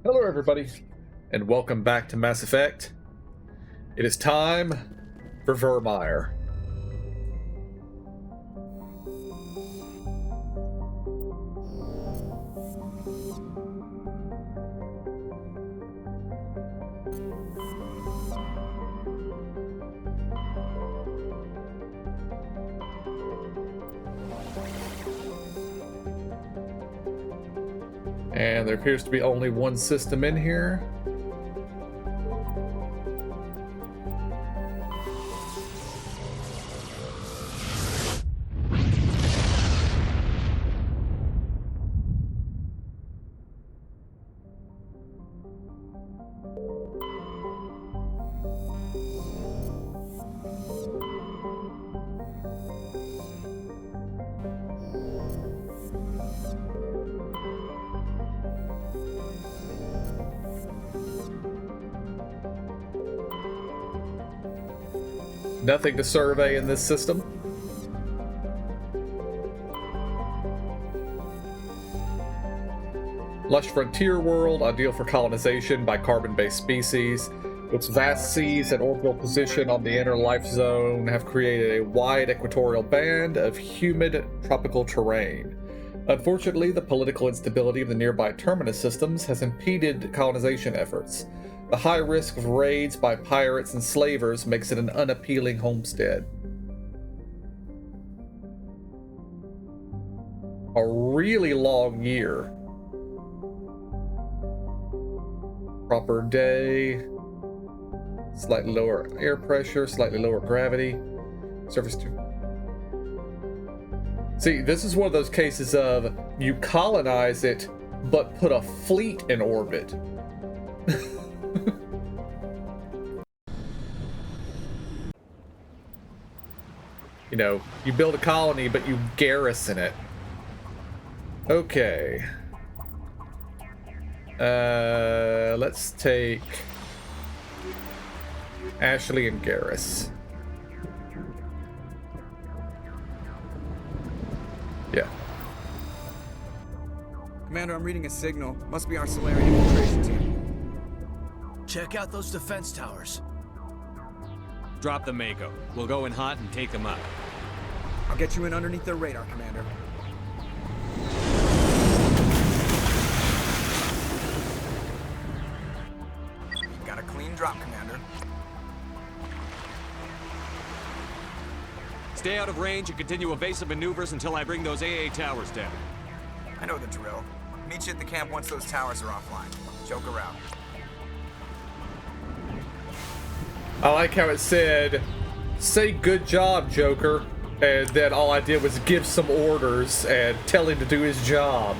Hello everybody, and welcome back to Mass Effect. It is time for Virmire. And there appears to be only one system in here. Nothing to survey in this system. Lush frontier world, ideal for colonization by carbon-based species. Its vast seas and orbital position on the inner life zone have created a wide equatorial band of humid tropical terrain. Unfortunately, the political instability of the nearby terminus systems has impeded colonization efforts. The high risk of raids by pirates and slavers makes it an unappealing homestead. A really long year. Proper day. Slightly lower air pressure, slightly lower gravity. Surface to... See, this is one of those cases of you colonize it, but put a fleet in orbit. You know, you build a colony, but you garrison it. Okay. Let's take Ashley and Garrus. Yeah. Commander, I'm reading a signal. Must be our Solarian infiltration team. Check out those defense towers. Drop the Mako. We'll go in hot and take them up. I'll get you in underneath their radar, Commander. Got a clean drop, Commander. Stay out of range and continue evasive maneuvers until I bring those AA towers down. I know the drill. Meet you at the camp once those towers are offline. Joker out. I like how it said, say good job, Joker, and then all I did was give some orders and tell him to do his job.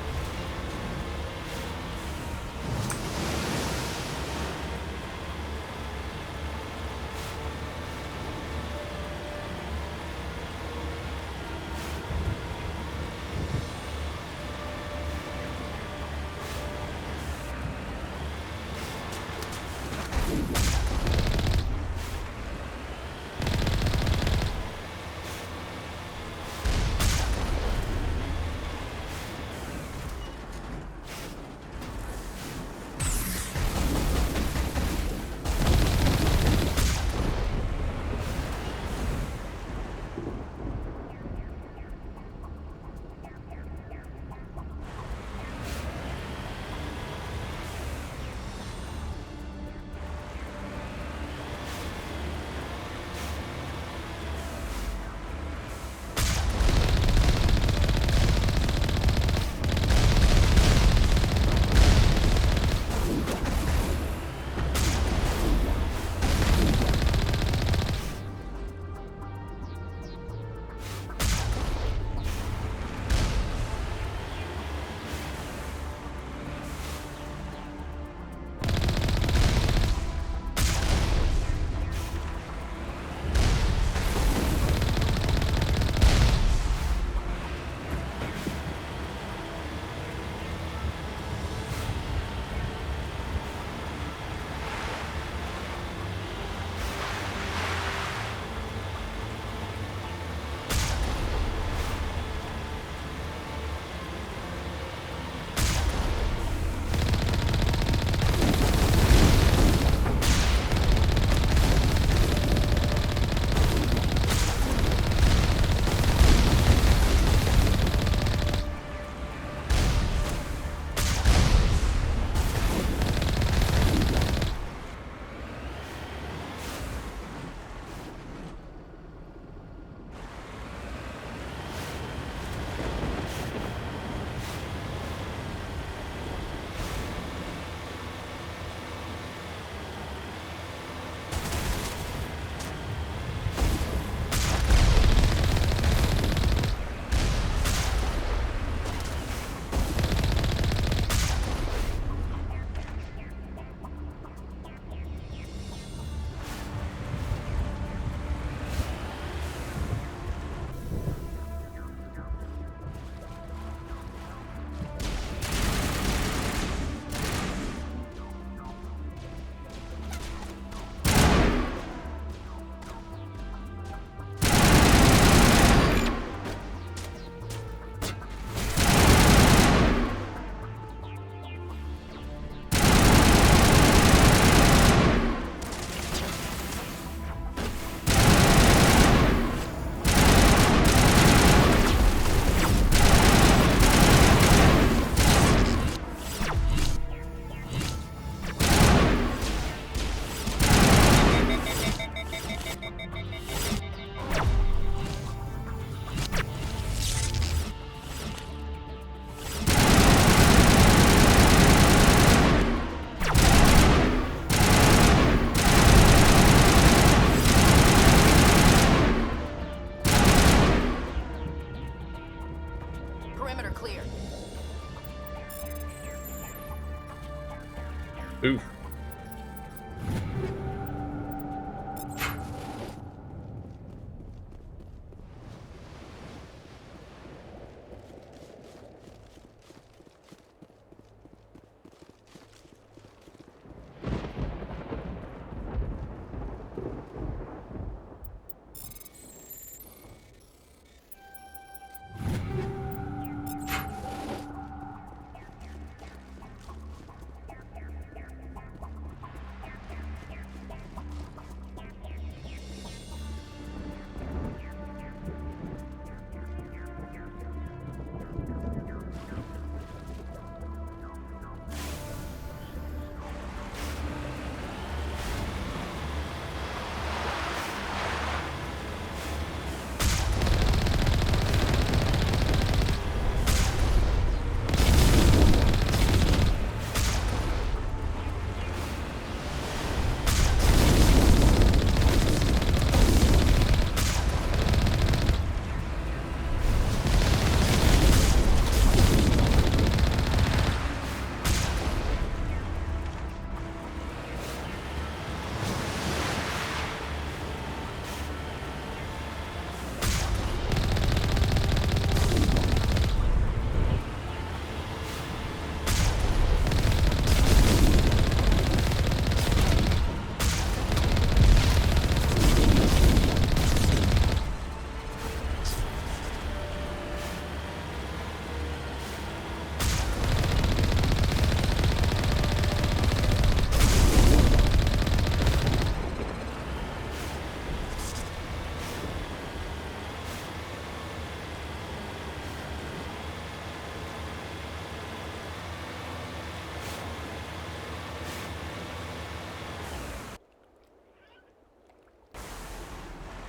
Oof.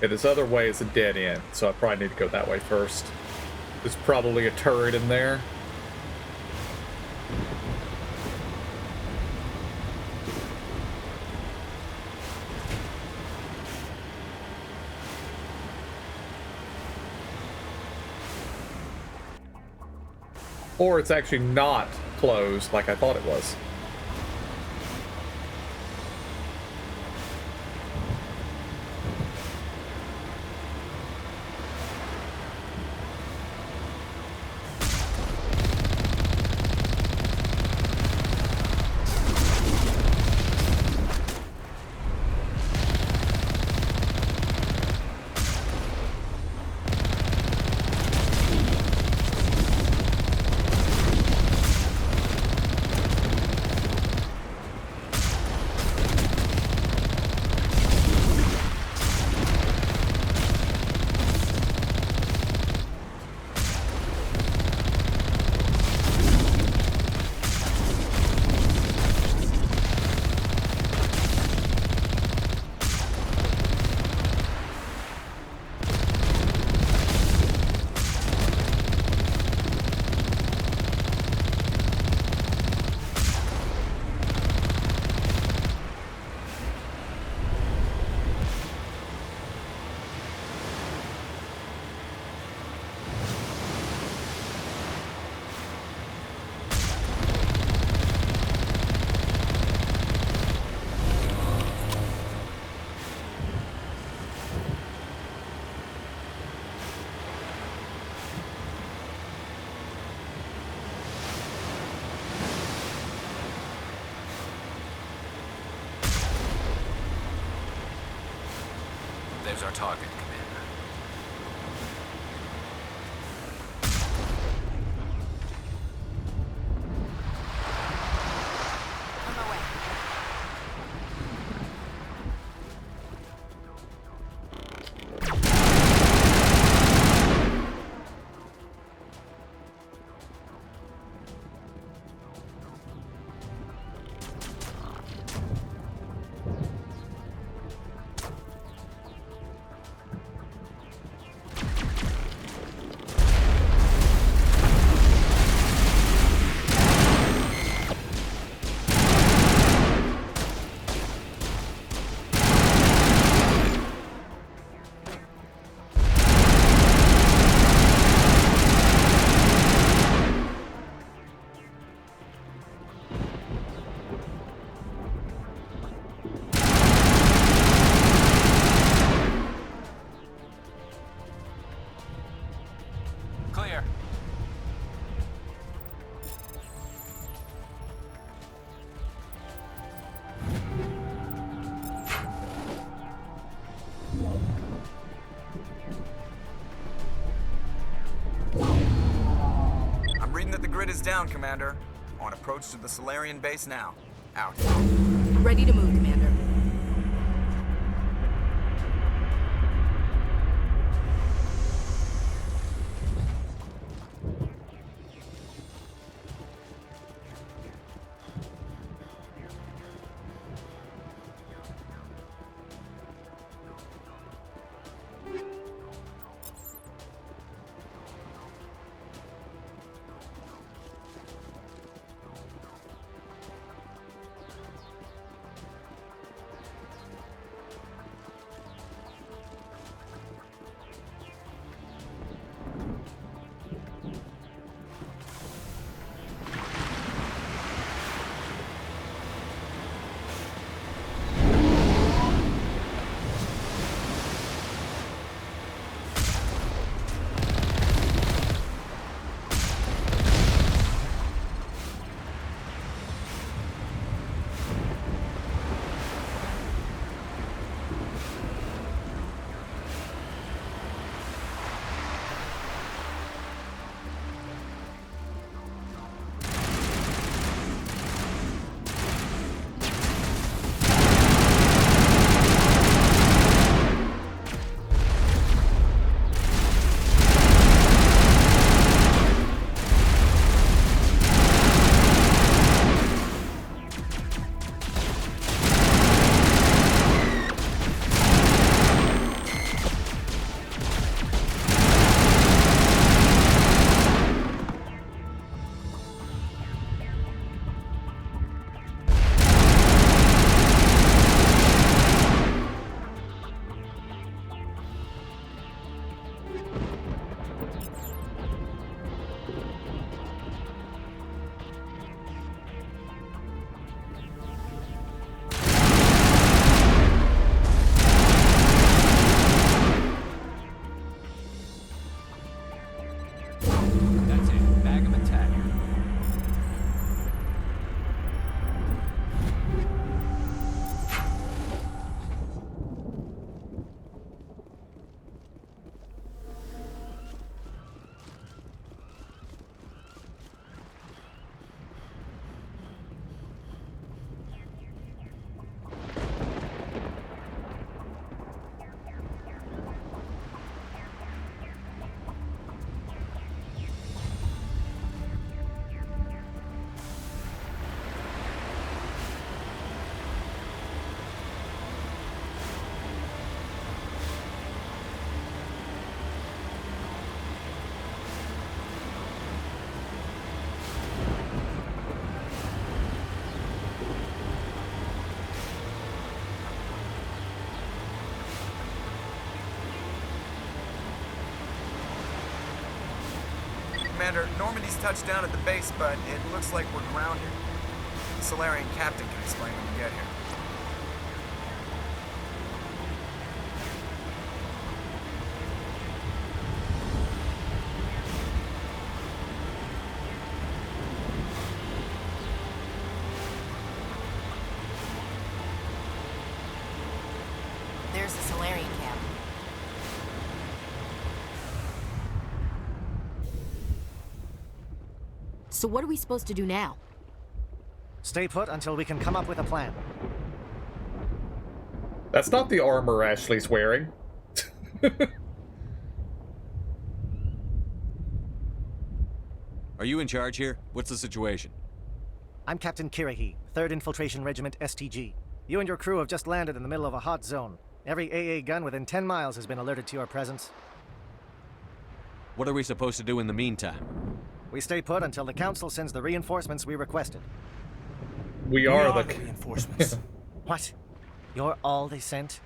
Yeah, this other way is a dead end, so I probably need to go that way first. There's probably a turret in there. Or it's actually not closed like I thought it was. There's our target, Commander. On my way. Heads down, Commander. On approach to the Solarian base now. Out. Ready to move, Commander. Commander, Normandy's touched down at the base, but it looks like we're grounded. The Solarian captain can explain when we get here. There's the Solarian camp. So what are we supposed to do now? Stay put until we can come up with a plan. That's not the armor Ashley's wearing. Are you in charge here? What's the situation? I'm Captain Kirahi, 3rd Infiltration Regiment STG. You and your crew have just landed in the middle of a hot zone. Every AA gun within 10 miles has been alerted to your presence. What are we supposed to do in the meantime? We stay put until the Council sends the reinforcements we requested. We are the reinforcements. What? You're all they sent?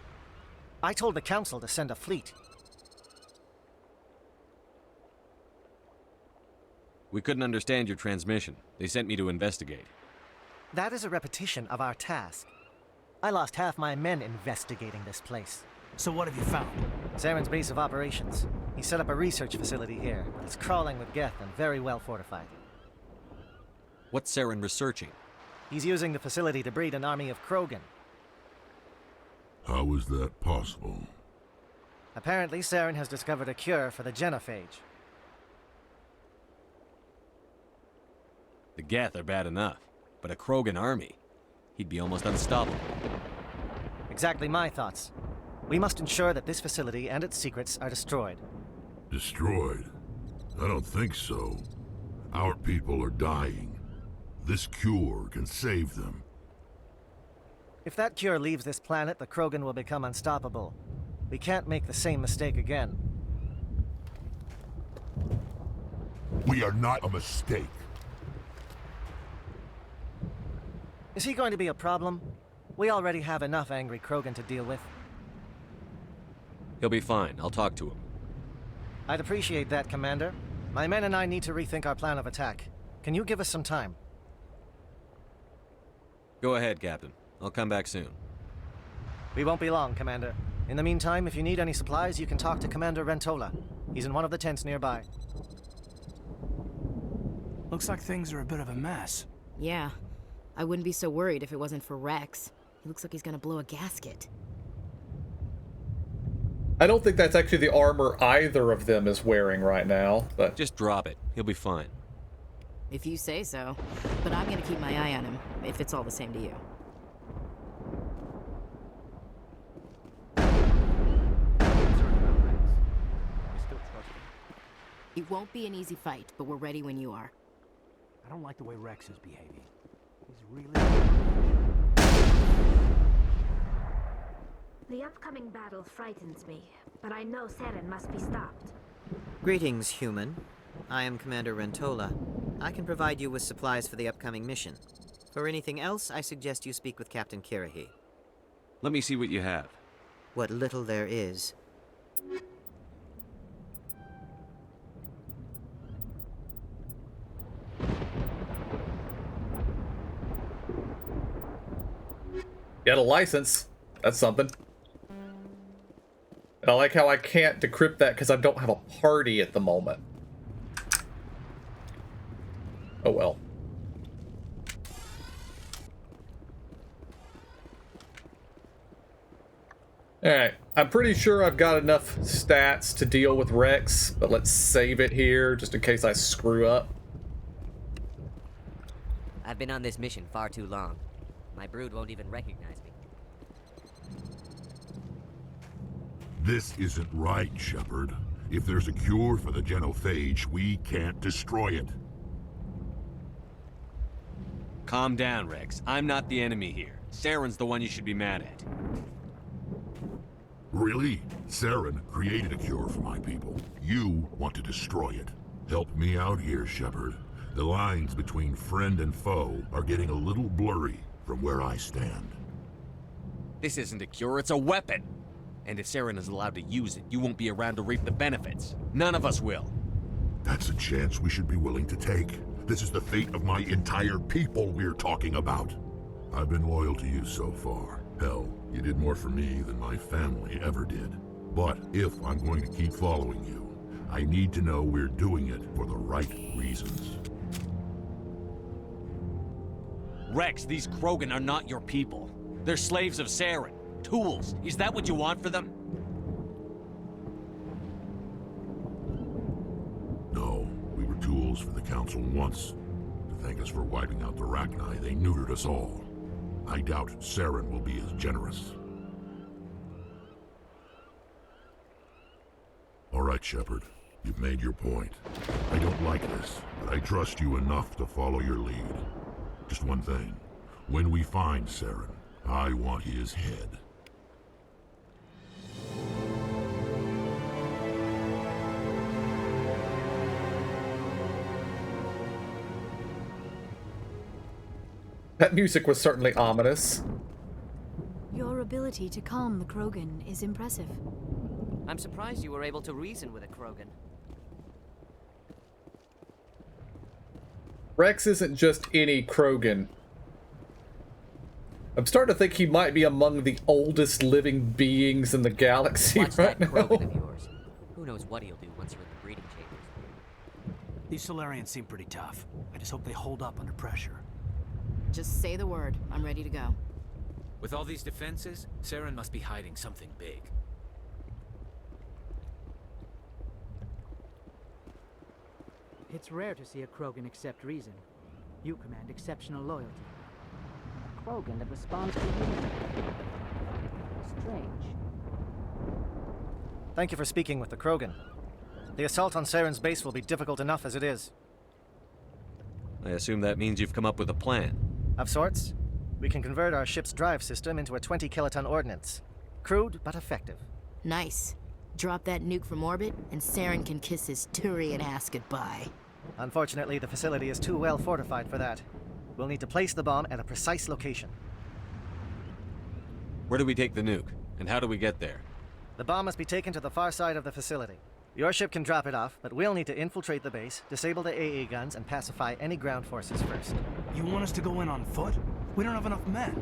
I told the Council to send a fleet. We couldn't understand your transmission. They sent me to investigate. That is a repetition of our task. I lost half my men investigating this place. So what have you found? Saren's base of operations. He set up a research facility here, but it's crawling with Geth and very well fortified. What's Saren researching? He's using the facility to breed an army of Krogan. How is that possible? Apparently, Saren has discovered a cure for the genophage. The Geth are bad enough, but a Krogan army, he'd be almost unstoppable. Exactly my thoughts. We must ensure that this facility and its secrets are destroyed. Destroyed? I don't think so. Our people are dying. This cure can save them. If that cure leaves this planet, the Krogan will become unstoppable. We can't make the same mistake again. We are not a mistake. Is he going to be a problem? We already have enough angry Krogan to deal with. He'll be fine. I'll talk to him. I'd appreciate that, Commander. My men and I need to rethink our plan of attack. Can you give us some time? Go ahead, Captain. I'll come back soon. We won't be long, Commander. In the meantime, if you need any supplies, you can talk to Commander Rentola. He's in one of the tents nearby. Looks like things are a bit of a mess. Yeah. I wouldn't be so worried if it wasn't for Rex. He looks like he's gonna blow a gasket. I don't think that's actually the armor either of them is wearing right now, but... Just drop it. He'll be fine. If you say so. But I'm gonna keep my eye on him, if it's all the same to you. It won't be an easy fight, but we're ready when you are. I don't like the way Rex is behaving. He's really... The upcoming battle frightens me, but I know Saren must be stopped. Greetings, human. I am Commander Rentola. I can provide you with supplies for the upcoming mission. For anything else, I suggest you speak with Captain Kirahi. Let me see what you have. What little there is. Get a license. That's something. And I like how I can't decrypt that because I don't have a party at the moment. Oh well. Alright, I'm pretty sure I've got enough stats to deal with Rex, but let's save it here just in case I screw up. I've been on this mission far too long. My brood won't even recognize me. This isn't right, Shepard. If there's a cure for the genophage, we can't destroy it. Calm down, Rex. I'm not the enemy here. Saren's the one you should be mad at. Really? Saren created a cure for my people. You want to destroy it. Help me out here, Shepard. The lines between friend and foe are getting a little blurry from where I stand. This isn't a cure, it's a weapon! And if Saren is allowed to use it, you won't be around to reap the benefits. None of us will. That's a chance we should be willing to take. This is the fate of my entire people we're talking about. I've been loyal to you so far. Hell, you did more for me than my family ever did. But if I'm going to keep following you, I need to know we're doing it for the right reasons. Rex, these Krogan are not your people. They're slaves of Saren. Tools. Is that what you want for them? No, we were tools for the Council once. To thank us for wiping out the Rachni, they neutered us all. I doubt Saren will be as generous. All right, Shepard. You've made your point. I don't like this, but I trust you enough to follow your lead. Just one thing. When we find Saren, I want his head. That music was certainly ominous. Your ability to calm the Krogan is impressive. I'm surprised you were able to reason with a Krogan. Rex isn't just any Krogan. I'm starting to think he might be among the oldest living beings in the galaxy Watch right that now. Krogan of yours. Who knows what he'll do once you're in the breeding chambers. These Solarians seem pretty tough. I just hope they hold up under pressure. Just say the word. I'm ready to go. With all these defenses, Saren must be hiding something big. It's rare to see a Krogan accept reason. You command exceptional loyalty. A Krogan that responds to reason. Strange. Thank you for speaking with the Krogan. The assault on Saren's base will be difficult enough as it is. I assume that means you've come up with a plan. Of sorts. We can convert our ship's drive system into a 20-kiloton ordnance. Crude, but effective. Nice. Drop that nuke from orbit, and Saren can kiss his Turian ass goodbye. Unfortunately, the facility is too well fortified for that. We'll need to place the bomb at a precise location. Where do we take the nuke? And how do we get there? The bomb must be taken to the far side of the facility. Your ship can drop it off, but we'll need to infiltrate the base, disable the AA guns, and pacify any ground forces first. You want us to go in on foot? We don't have enough men.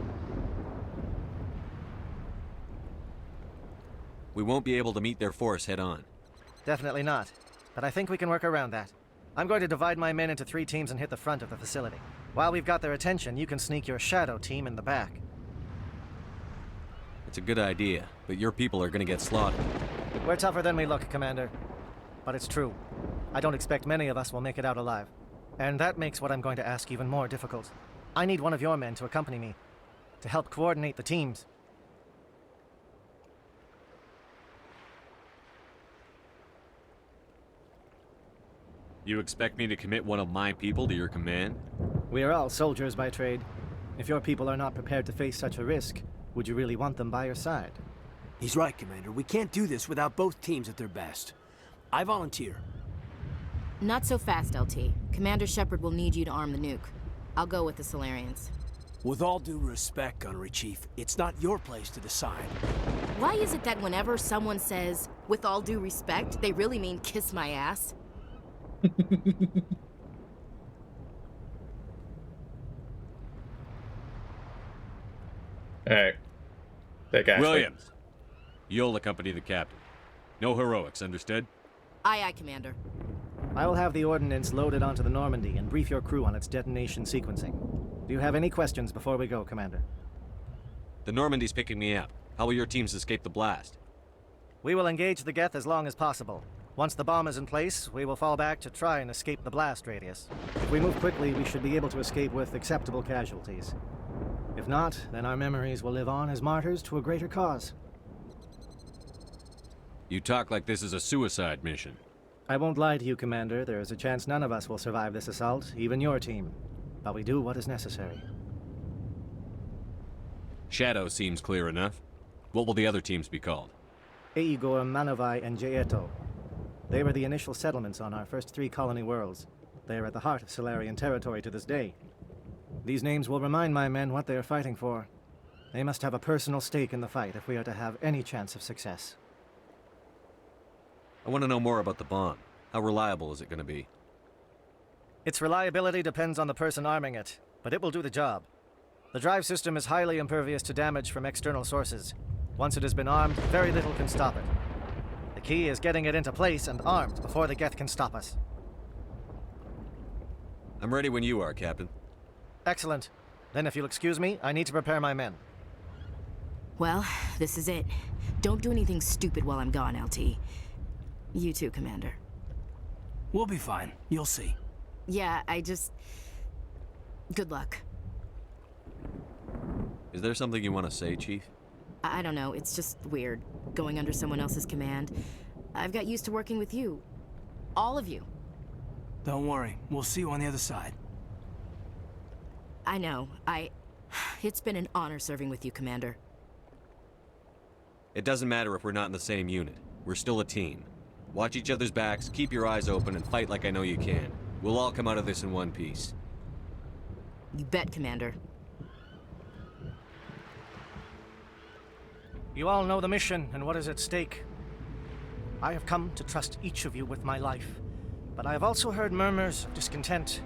We won't be able to meet their force head-on. Definitely not. But I think we can work around that. I'm going to divide my men into 3 teams and hit the front of the facility. While we've got their attention, you can sneak your shadow team in the back. It's a good idea, but your people are gonna get slaughtered. We're tougher than we look, Commander. But it's true. I don't expect many of us will make it out alive. And that makes what I'm going to ask even more difficult. I need one of your men to accompany me, to help coordinate the teams. You expect me to commit one of my people to your command? We are all soldiers by trade. If your people are not prepared to face such a risk, would you really want them by your side? He's right, Commander. We can't do this without both teams at their best. I volunteer. Not so fast, LT. Commander Shepard will need you to arm the nuke. I'll go with the Solarians. With all due respect, Gunnery Chief, it's not your place to decide. Why is it that whenever someone says, with all due respect, they really mean kiss my ass? Hey. Take action. Williams, you'll accompany the captain. No heroics, understood? Aye, aye, Commander. I will have the ordnance loaded onto the Normandy and brief your crew on its detonation sequencing. Do you have any questions before we go, Commander? The Normandy's picking me up. How will your teams escape the blast? We will engage the Geth as long as possible. Once the bomb is in place, we will fall back to try and escape the blast radius. If we move quickly, we should be able to escape with acceptable casualties. If not, then our memories will live on as martyrs to a greater cause. You talk like this is a suicide mission. I won't lie to you, Commander. There is a chance none of us will survive this assault, even your team. But we do what is necessary. Shadow seems clear enough. What will the other teams be called? Eigor, Manovai, and Jaeto. They were the initial settlements on our first 3 colony worlds. They are at the heart of Solarian territory to this day. These names will remind my men what they are fighting for. They must have a personal stake in the fight if we are to have any chance of success. I want to know more about the bomb. How reliable is it going to be? Its reliability depends on the person arming it, but it will do the job. The drive system is highly impervious to damage from external sources. Once it has been armed, very little can stop it. The key is getting it into place and armed before the Geth can stop us. I'm ready when you are, Captain. Excellent. Then if you'll excuse me, I need to prepare my men. Well, this is it. Don't do anything stupid while I'm gone, LT. You too, Commander. We'll be fine. You'll see. Yeah, good luck. Is there something you want to say, Chief? I don't know, it's just weird, going under someone else's command. I've got used to working with you. All of you. Don't worry. We'll see you on the other side. I know. It's been an honor serving with you, Commander. It doesn't matter if we're not in the same unit. We're still a team. Watch each other's backs, keep your eyes open, and fight like I know you can. We'll all come out of this in one piece. You bet, Commander. You all know the mission and what is at stake. I have come to trust each of you with my life, but I have also heard murmurs of discontent.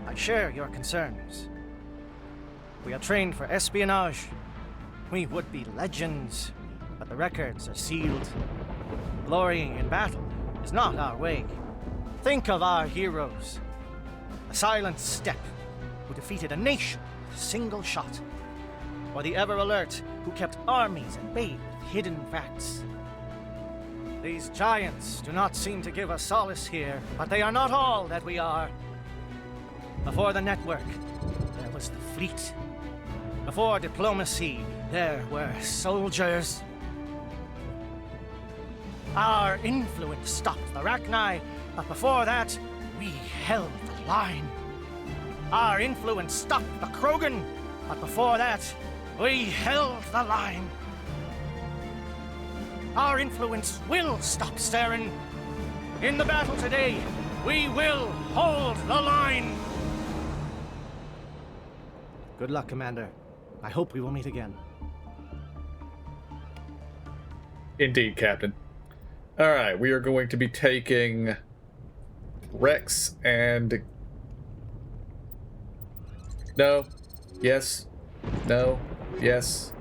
I share your concerns. We are trained for espionage. We would be legends, but the records are sealed. Glorying in battle is not our way. Think of our heroes. The silent step who defeated a nation with a single shot. Or the ever-alert who kept armies at bay with hidden facts. These giants do not seem to give us solace here, but they are not all that we are. Before the network, there was the fleet. Before diplomacy, there were soldiers. Our influence stopped the Rachni, but before that, we held the line. Our influence stopped the Krogan, but before that, we held the line. Our influence will stop Saren. In the battle today, we will hold the line. Good luck, Commander. I hope we will meet again. Indeed, Captain. Alright, we are going to be taking Rex and... No. Yes. No. Yes.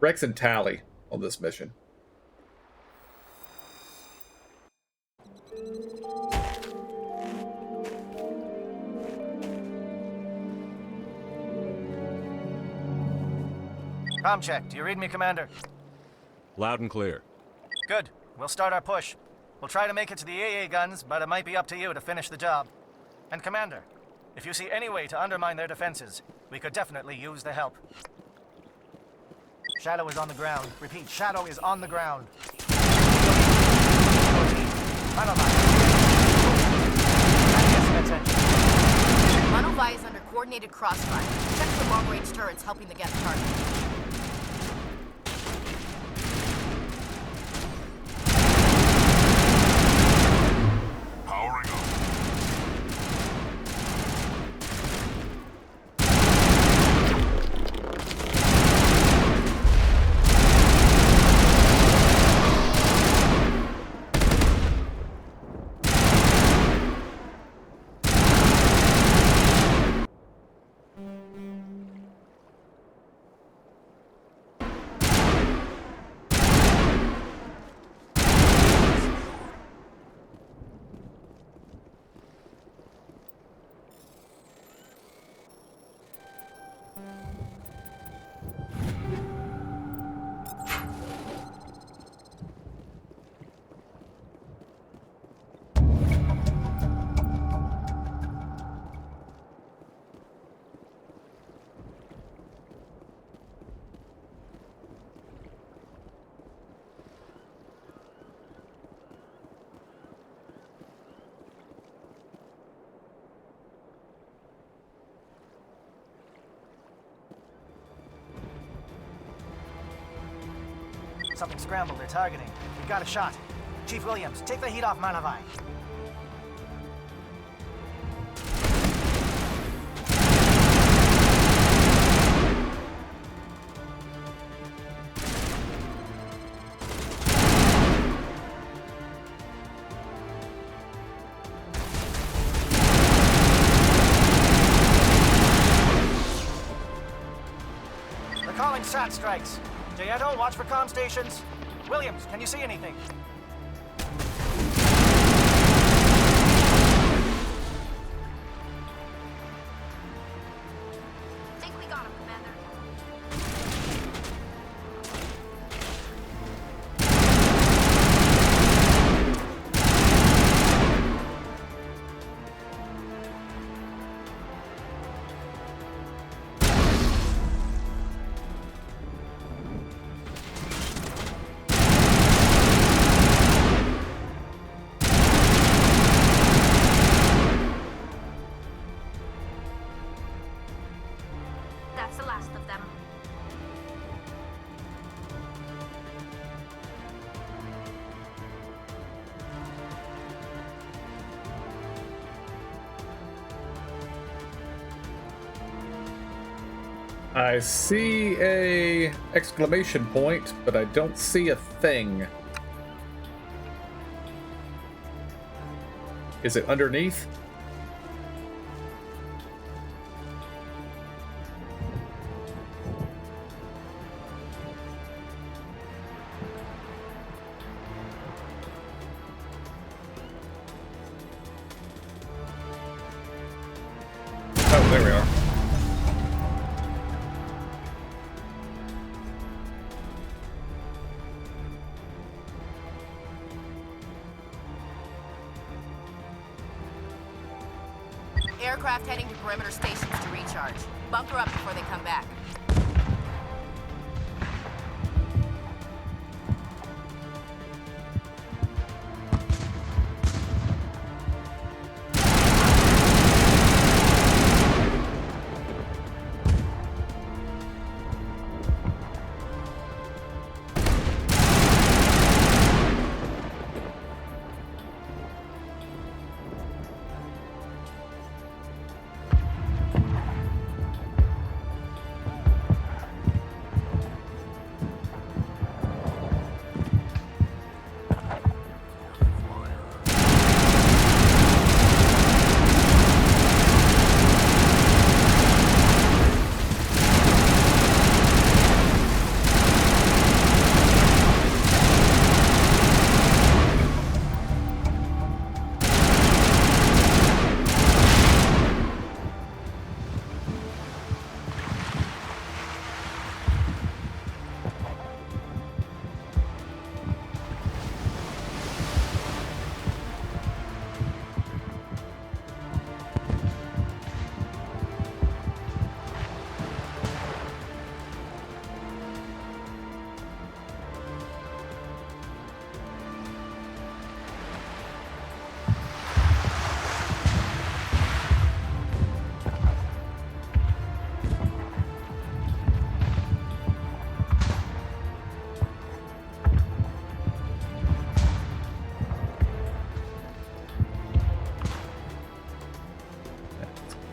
Rex and Tally on this mission. Com check. Do you read me, Commander? Loud and clear. Good. We'll start our push. We'll try to make it to the AA guns, but it might be up to you to finish the job. And Commander, if you see any way to undermine their defenses, we could definitely use the help. Shadow is on the ground. Repeat, Shadow is on the ground. Manovai is under coordinated crossfire. Check the long-range turrets helping the guest target. Powering up. Something scrambled. They're targeting. We've got a shot. Chief Williams, take the heat off Manavai. They're calling SAT strikes. Jayeto, watch for comm stations. Williams, can you see anything? Think we got him, Commander. That's the last of them. I see a exclamation point, but I don't see a thing. Is it underneath? Oh, there we are. Aircraft heading to perimeter stations to recharge. Bunker up before they come back.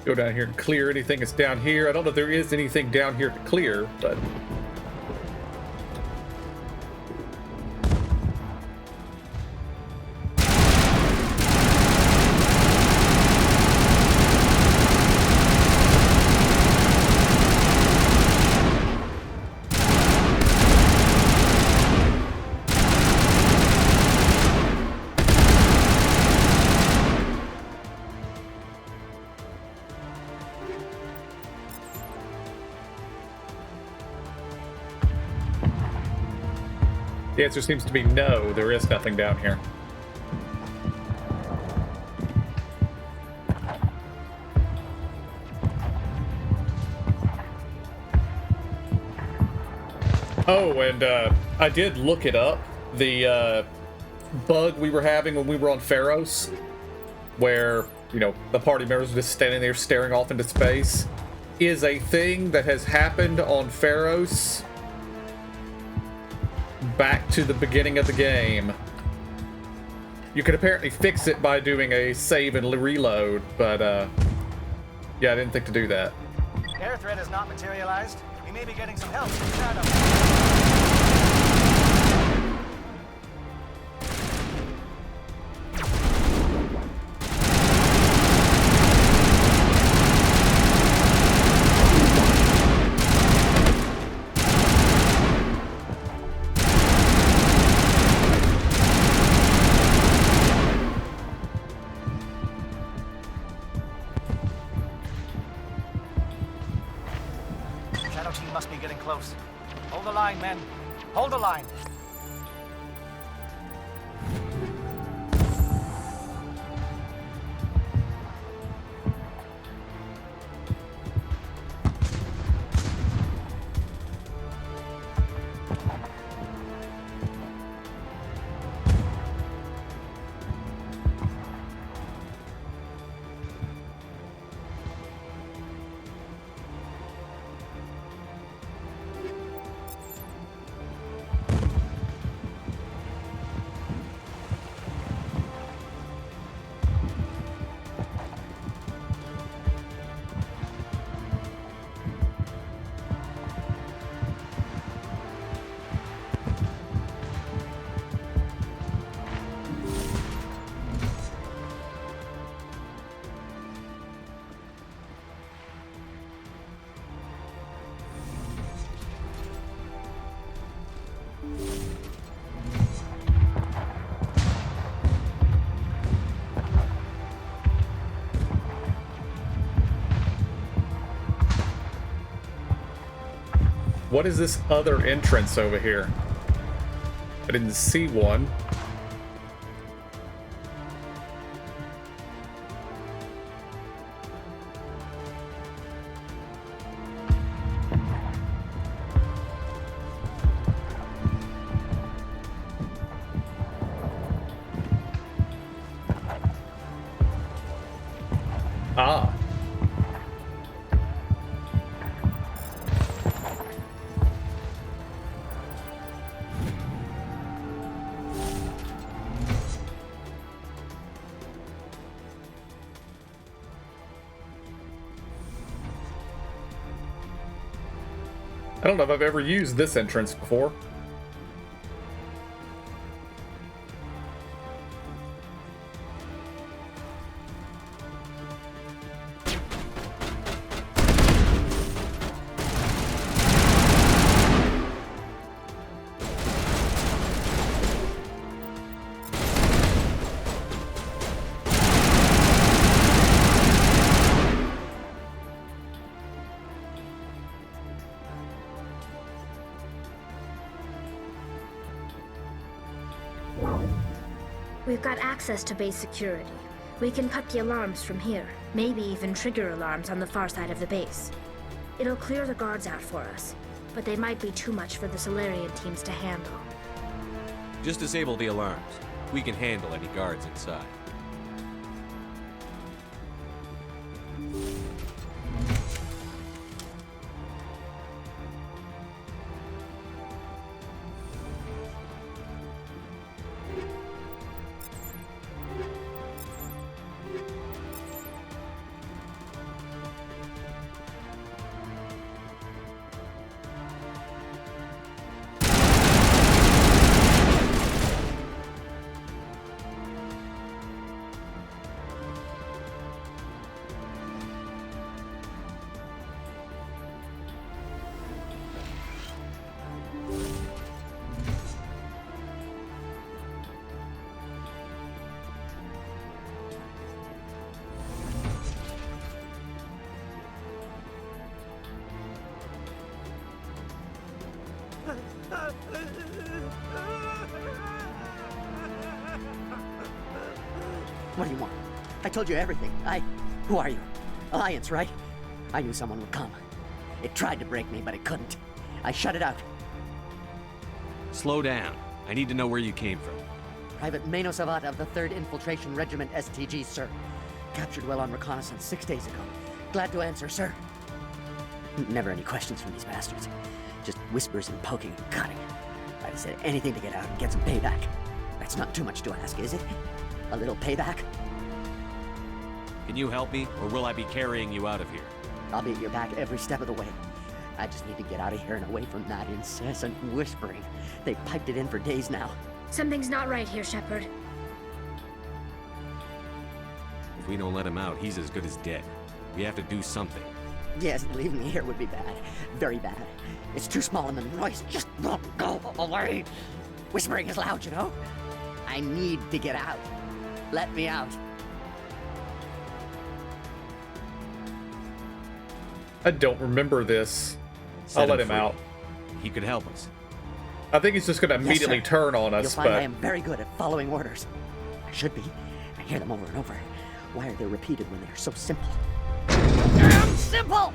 Go down here and clear anything that's down here. I don't know if there is anything down here to clear, but... The answer seems to be no, there is nothing down here. Oh, and I did look it up. The bug we were having when we were on Pharos, where, you know, the party members were just standing there staring off into space, is a thing that has happened on Pharos back to the beginning of the game. You can apparently fix it by doing a save and reload, but yeah, I didn't think to do that. Air threat has not materialized. We may be getting some help from Shadow. Team must be getting close. Hold the line, men. Hold the line. What is this other entrance over here? I didn't see one. Ah. I don't know if I've ever used this entrance before. We've got access to base security. We can cut the alarms from here, maybe even trigger alarms on the far side of the base. It'll clear the guards out for us, but they might be too much for the Solarian teams to handle. Just disable the alarms. We can handle any guards inside. What do you want? I told you everything. Who are you? Alliance, right? I knew someone would come. It tried to break me, but it couldn't. I shut it out. Slow down. I need to know where you came from. Private Mano Savat of the 3rd Infiltration Regiment STG, sir. Captured while on reconnaissance 6 days ago. Glad to answer, sir. Never any questions from these bastards. Just whispers and poking and cutting. I'd have said anything to get out and get some payback. That's not too much to ask, is it? A little payback? Can you help me, or will I be carrying you out of here? I'll be at your back every step of the way. I just need to get out of here and away from that incessant whispering. They've piped it in for days now. Something's not right here, Shepard. If we don't let him out, he's as good as dead. We have to do something. Yes, leaving me here would be bad. Very bad. It's too small and the noise just won't go away. Whispering is loud, you know? I need to get out. Let me out. I don't remember this. I'll let him out. He could help us. I think he's just going to immediately Yes, turn on us. You'll find but I am very good at following orders. I should be. I hear them over and over. Why are they repeated when they are so simple? Damn simple!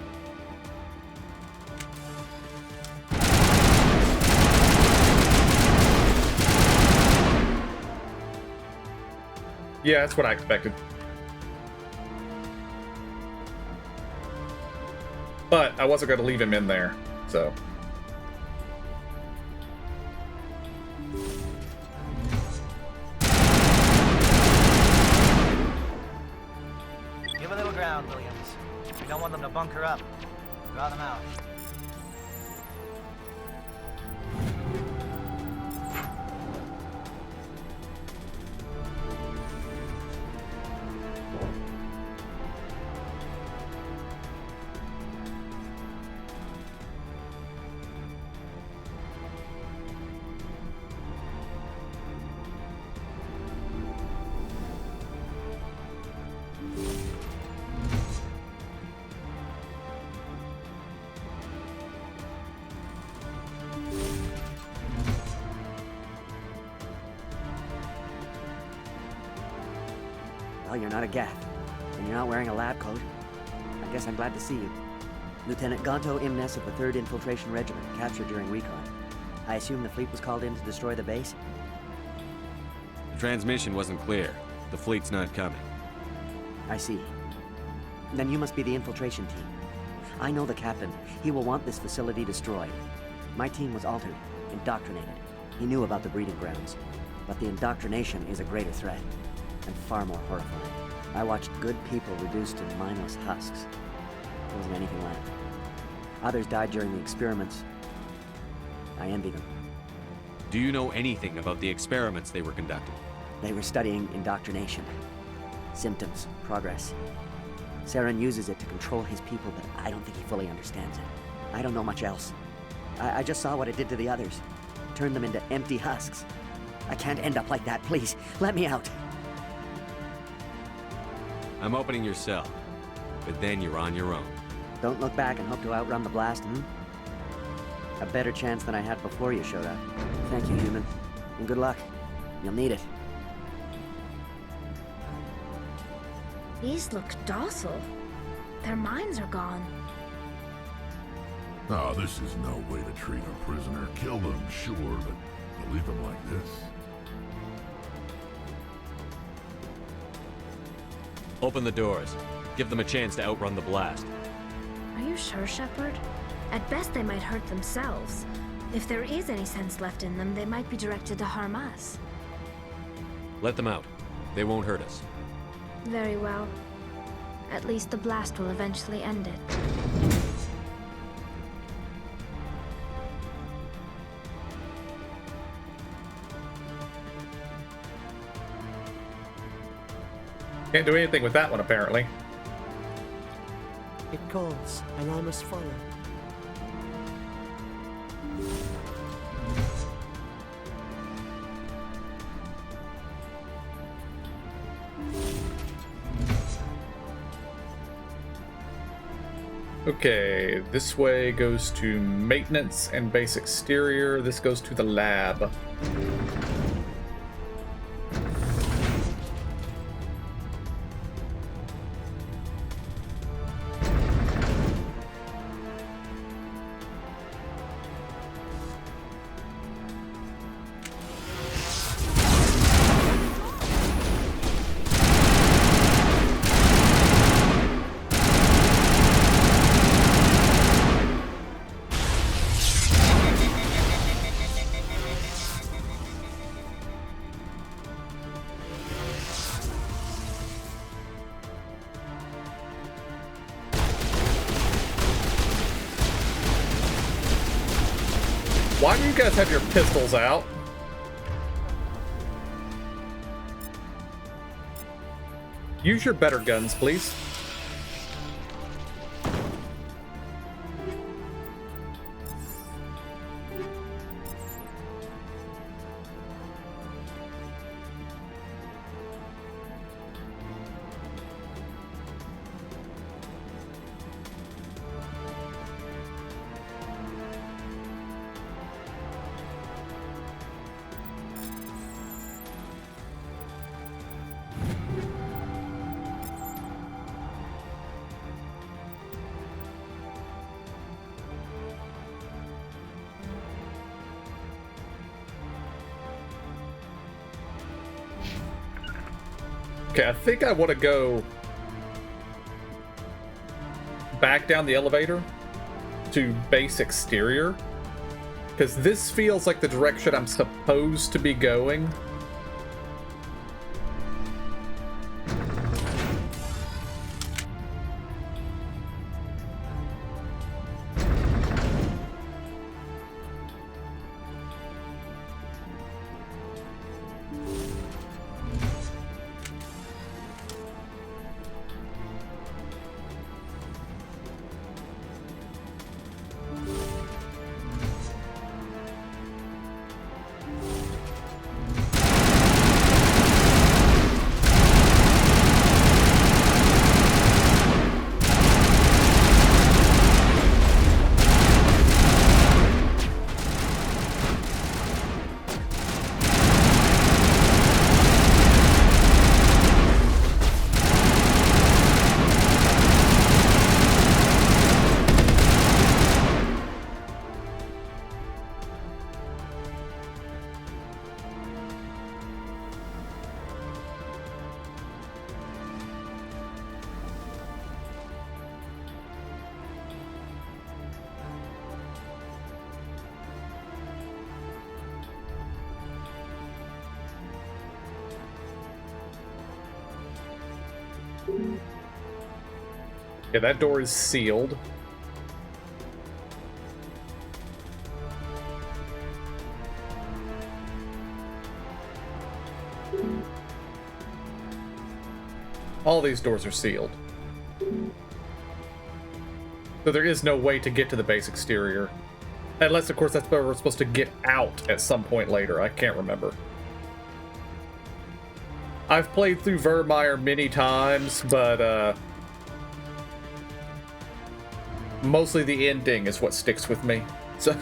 yeah, that's what I expected. But I wasn't going to leave him in there, so. Give a little ground, Williams. We don't want them to bunker up. Draw them out. Well, you're not a Gath, and you're not wearing a lab coat. I guess I'm glad to see you. Lieutenant Gonto Imnes of the 3rd Infiltration Regiment, captured during recon. I assume the fleet was called in to destroy the base? The transmission wasn't clear. The fleet's not coming. I see. Then you must be the infiltration team. I know the captain. He will want this facility destroyed. My team was altered, indoctrinated. He knew about the breeding grounds. But the indoctrination is a greater threat, and far more horrifying. I watched good people reduced to mindless husks. There wasn't anything left. Others died during the experiments. I envy them. Do you know anything about the experiments they were conducting? They were studying indoctrination. Symptoms, progress. Saren uses it to control his people, but I don't think he fully understands it. I don't know much else. I just saw what it did to the others. Turned them into empty husks. I can't end up like that, please. Let me out. I'm opening your cell, but then you're on your own. Don't look back and hope to outrun the blast, A better chance than I had before you showed up. Thank you, human. And good luck. You'll need it. These look docile. Their minds are gone. Oh, this is no way to treat a prisoner. Kill them, sure, but to leave them like this? Open the doors. Give them a chance to outrun the blast. Are you sure, Shepard? At best, they might hurt themselves. If there is any sense left in them, they might be directed to harm us. Let them out. They won't hurt us. Very well. At least the blast will eventually end it. Can't do anything with that one, apparently. It calls, and I must follow. Okay, this way goes to maintenance and base exterior. This goes to the lab. Why do you guys have your pistols out? Use your better guns, please. Okay, I think I want to go back down the elevator to base exterior, because this feels like the direction I'm supposed to be going. Yeah, that door is sealed. All these doors are sealed. So there is no way to get to the base exterior. Unless, of course, that's where we're supposed to get out at some point later. I can't remember. I've played through Virmire many times, but mostly the ending is what sticks with me. So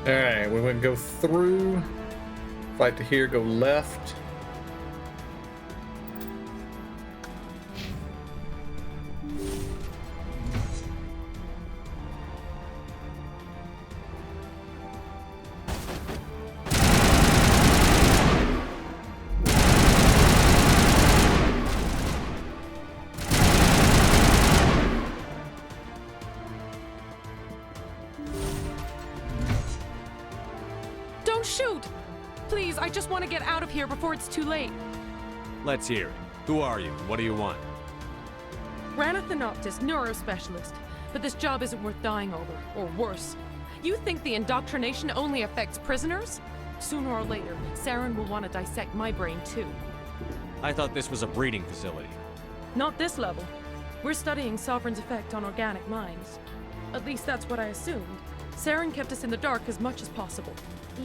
alright, we want to go through. Fight to here, go left. Don't shoot! Please, I just want to get out of here before it's too late. Let's hear it. Who are you? What do you want? Ranna Thanoptis, neurospecialist. But this job isn't worth dying over, or worse. You think the indoctrination only affects prisoners? Sooner or later, Saren will want to dissect my brain too. I thought this was a breeding facility. Not this level. We're studying Sovereign's effect on organic minds. At least that's what I assumed. Saren kept us in the dark as much as possible.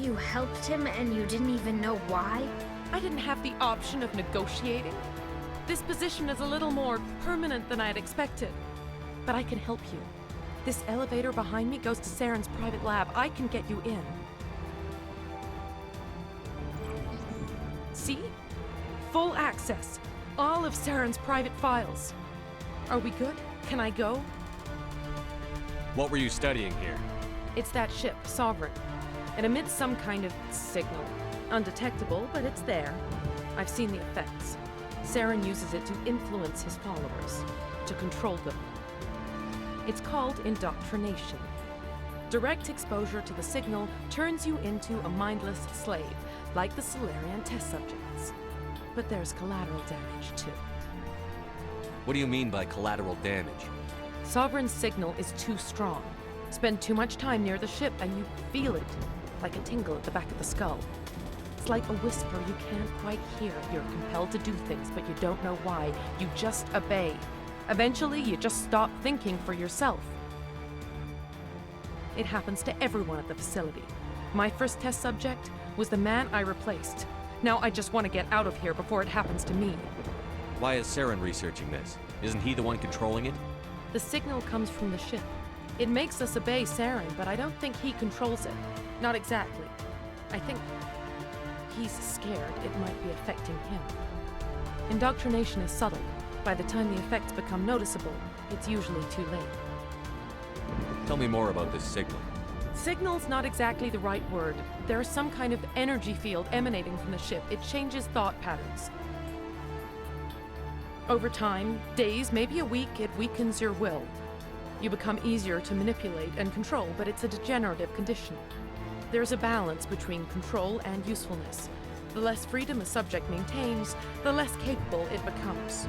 You helped him and you didn't even know why? I didn't have the option of negotiating. This position is a little more permanent than I had expected. But I can help you. This elevator behind me goes to Saren's private lab. I can get you in. See? Full access. All of Saren's private files. Are we good? Can I go? What were you studying here? It's that ship, Sovereign. It emits some kind of signal. Undetectable, but it's there. I've seen the effects. Saren uses it to influence his followers, to control them. It's called indoctrination. Direct exposure to the signal turns you into a mindless slave, like the Solarian test subjects. But there's collateral damage, too. What do you mean by collateral damage? Sovereign's signal is too strong. Spend too much time near the ship and you feel it, like a tingle at the back of the skull. It's like a whisper you can't quite hear. You're compelled to do things, but you don't know why. You just obey. Eventually, you just stop thinking for yourself. It happens to everyone at the facility. My first test subject was the man I replaced. Now I just want to get out of here before it happens to me. Why is Saren researching this? Isn't he the one controlling it? The signal comes from the ship. It makes us obey Saren, but I don't think he controls it. Not exactly. I think he's scared it might be affecting him. Indoctrination is subtle. By the time the effects become noticeable, it's usually too late. Tell me more about this signal. Signal's not exactly the right word. There's some kind of energy field emanating from the ship. It changes thought patterns. Over time, days, maybe a week, it weakens your will. You become easier to manipulate and control, but it's a degenerative condition. There's a balance between control and usefulness. The less freedom a subject maintains, the less capable it becomes.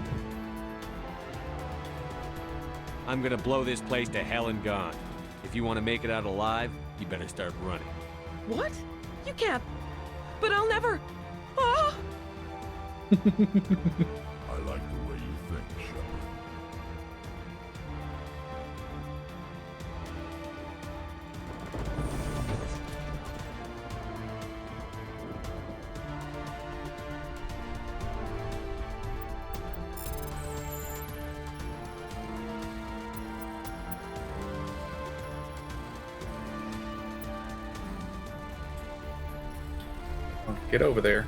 I'm gonna blow this place to hell and gone. If you want to make it out alive, you better start running. What? You can't. But I'll never. Ah! I like the way you think, Shepard. Get over there.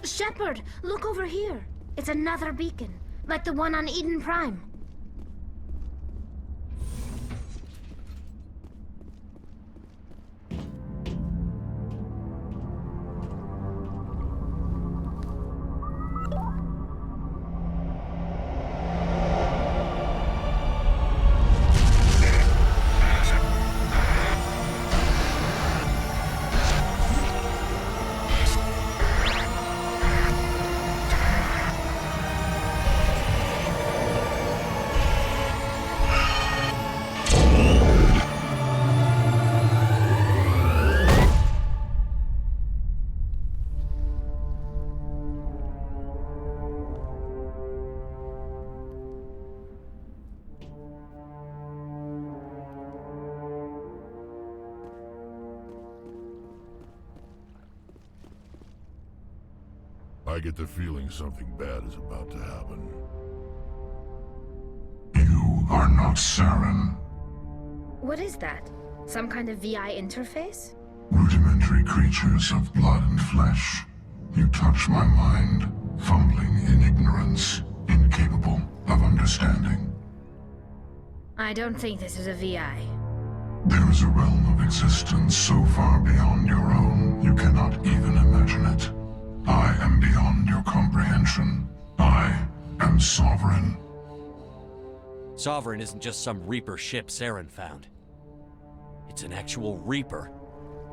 Shepard, look over here. It's another beacon, like the one on Eden Prime. I get the feeling something bad is about to happen. You are not Saren. What is that? Some kind of VI interface? Rudimentary creatures of blood and flesh. You touch my mind, fumbling in ignorance, incapable of understanding. I don't think this is a VI. There is a realm of existence so far beyond your own, you cannot even imagine it. I am beyond your comprehension. I am Sovereign. Sovereign isn't just some Reaper ship Saren found. It's an actual Reaper.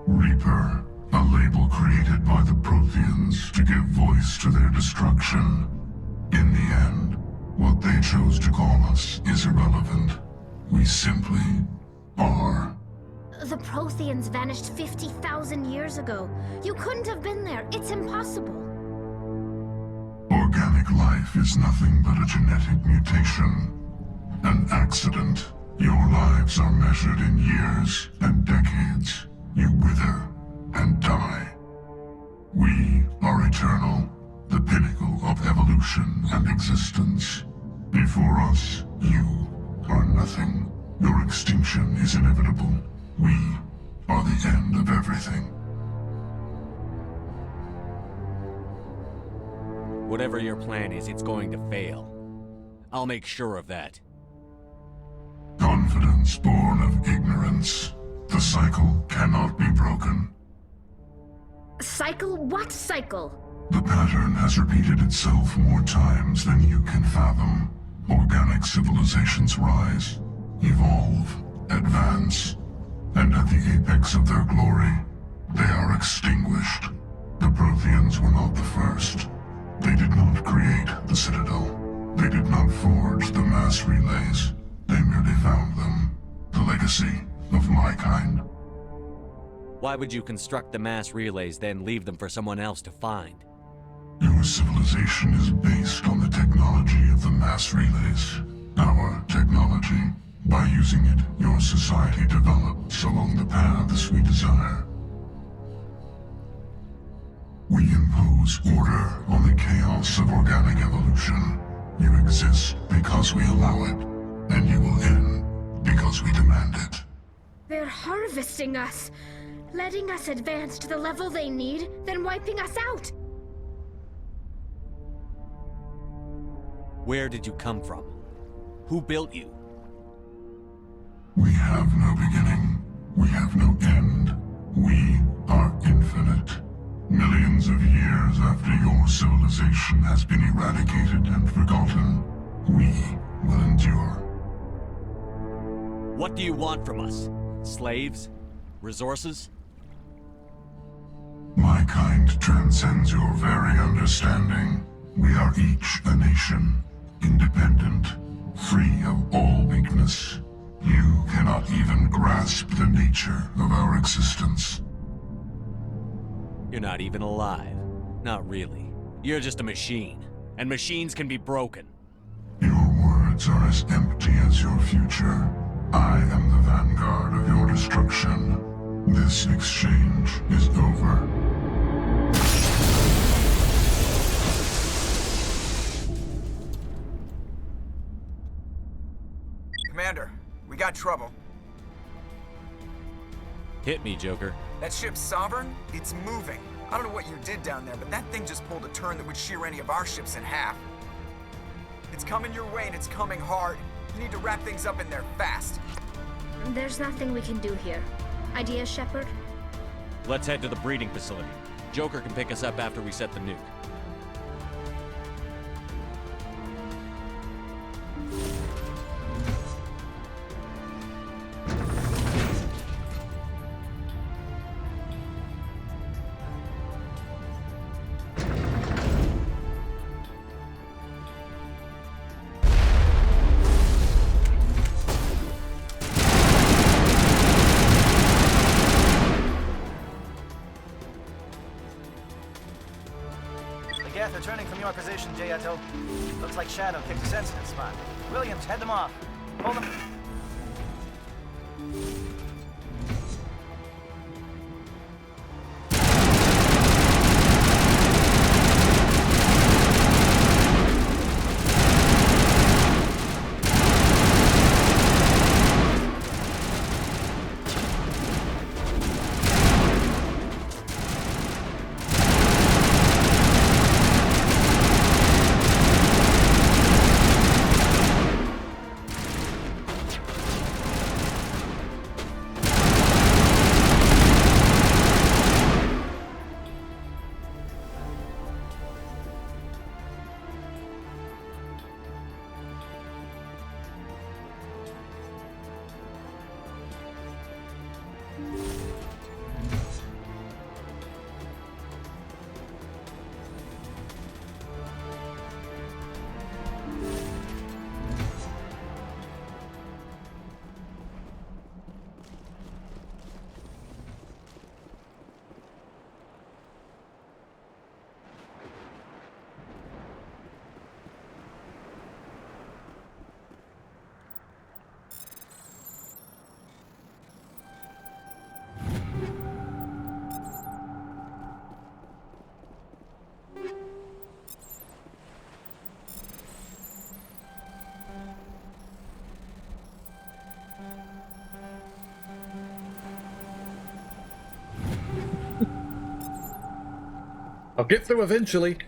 Reaper, a label created by the Protheans to give voice to their destruction. In the end, what they chose to call us is irrelevant. We simply are. The Protheans vanished 50,000 years ago. You couldn't have been there. It's impossible. Organic life is nothing but a genetic mutation. An accident. Your lives are measured in years and decades. You wither and die. We are eternal, the pinnacle of evolution and existence. Before us, you are nothing. Your extinction is inevitable. We are the end of everything. Whatever your plan is, it's going to fail. I'll make sure of that. Confidence born of ignorance. The cycle cannot be broken. Cycle? What cycle? The pattern has repeated itself more times than you can fathom. Organic civilizations rise, evolve, advance, and at the apex of their glory, they are extinguished. The Protheans were not the first. They did not create the Citadel. They did not forge the mass relays. They merely found them. The legacy of my kind. Why would you construct the mass relays, then leave them for someone else to find? Your civilization is based on the technology of the mass relays. Our technology. By using it, your society develops along the paths we desire. We impose order on the chaos of organic evolution. You exist because we allow it, and you will end because we demand it. They're harvesting us, letting us advance to the level they need, then wiping us out. Where did you come from? Who built you? We have no beginning. We have no end. We are infinite. Millions of years after your civilization has been eradicated and forgotten, we will endure. What do you want from us? Slaves? Resources? My kind transcends your very understanding. We are each a nation, independent, free of all weakness. You cannot even grasp the nature of our existence. You're not even alive. Not really. You're just a machine. And machines can be broken. Your words are as empty as your future. I am the vanguard of your destruction. This exchange is over. Commander, we got trouble. Hit me, Joker. That ship's Sovereign? It's moving. I don't know what you did down there, but that thing just pulled a turn that would shear any of our ships in half. It's coming your way and it's coming hard. You need to wrap things up in there fast. There's nothing we can do here. Ideas, Shepard? Let's head to the breeding facility. Joker can pick us up after we set the nuke. Geth returning from your position, Jayato. Looks like Shadow picked a sensitive spot. Williams, head them off. Hold them. I'll get through eventually.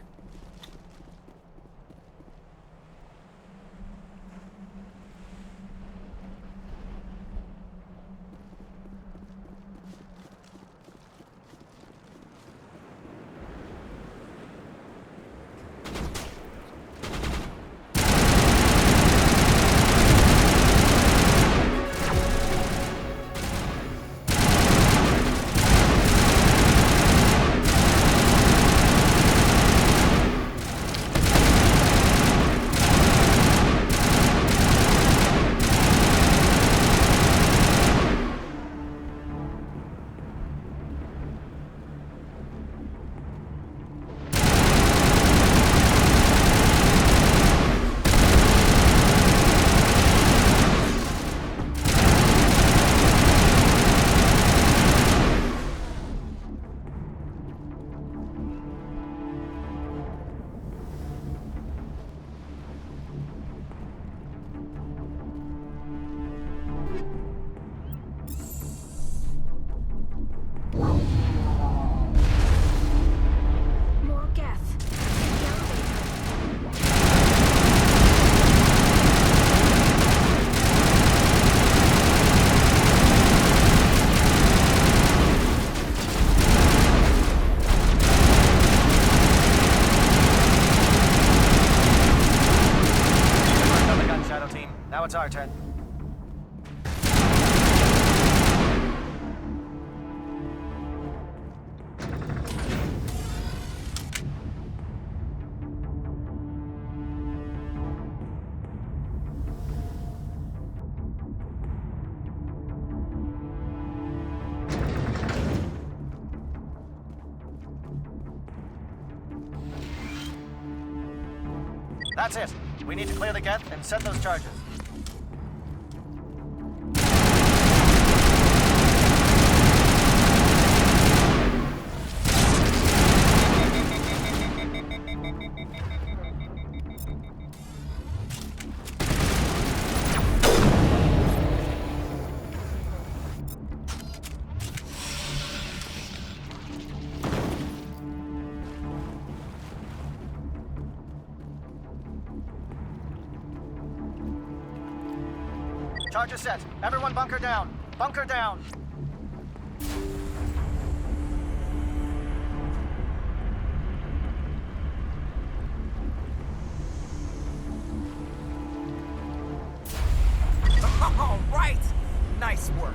Now it's our turn. That's it. We need to clear the Geth and set those charges. Charges set. Everyone bunker down. Bunker down. All right! Nice work.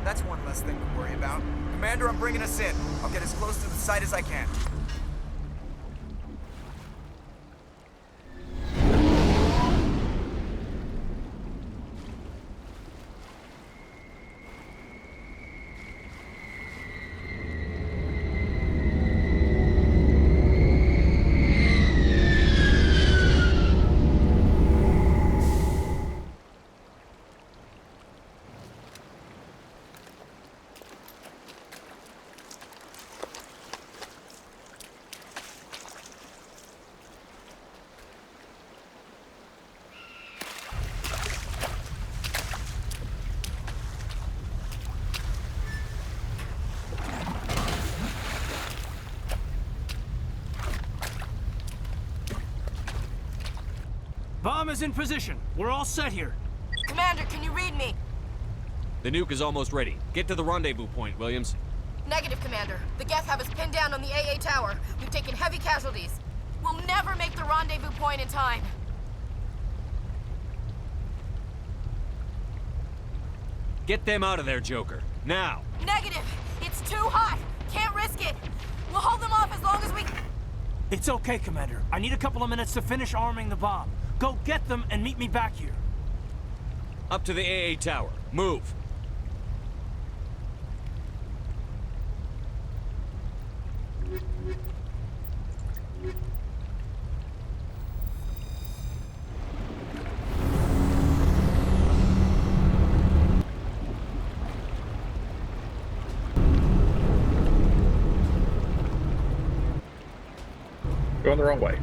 That's one less thing to worry about. Commander, I'm bringing us in. I'll get as close to the site as I can. Bomb is in position. We're all set here. Commander, can you read me? The nuke is almost ready. Get to the rendezvous point, Williams. Negative, Commander. The Geth have us pinned down on the AA tower. We've taken heavy casualties. We'll never make the rendezvous point in time. Get them out of there, Joker. Now! Negative! It's too hot! Can't risk it! We'll hold them off as long as we... It's okay, Commander. I need a couple of minutes to finish arming the bomb. Go get them and meet me back here. Up to the AA tower. Move! Going the wrong way.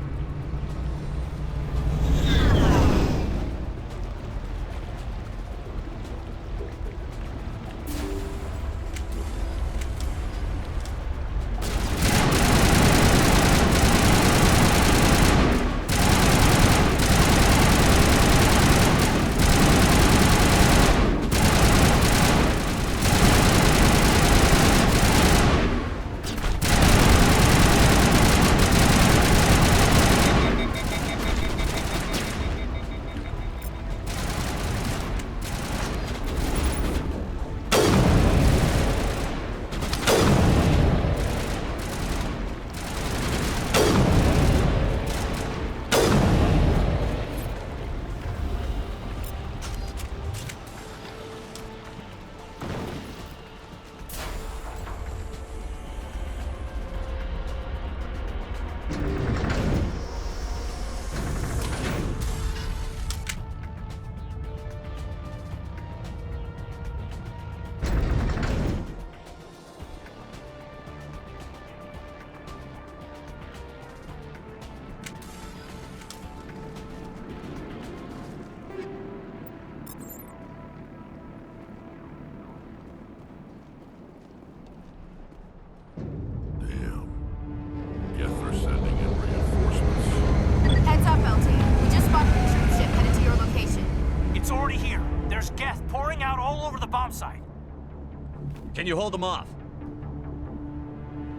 Can you hold them off?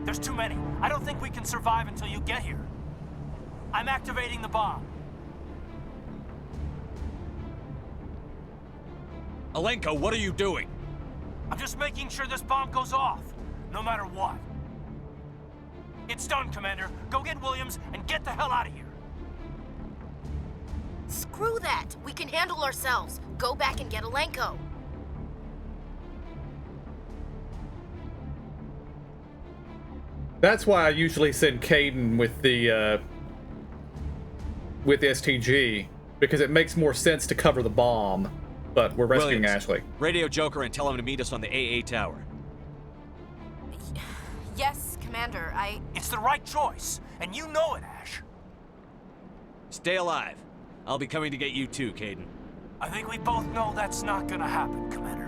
There's too many. I don't think we can survive until you get here. I'm activating the bomb. Alenko, what are you doing? I'm just making sure this bomb goes off, no matter what. It's done, Commander. Go get Williams and get the hell out of here. Screw that! We can handle ourselves. Go back and get Alenko. That's why I usually send Caden with the STG, because it makes more sense to cover the bomb. But we're rescuing Williams, Ashley. Radio Joker and tell him to meet us on the AA tower. Yes, Commander, It's the right choice, and you know it, Ash. Stay alive. I'll be coming to get you too, Caden. I think we both know that's not gonna happen, Commander.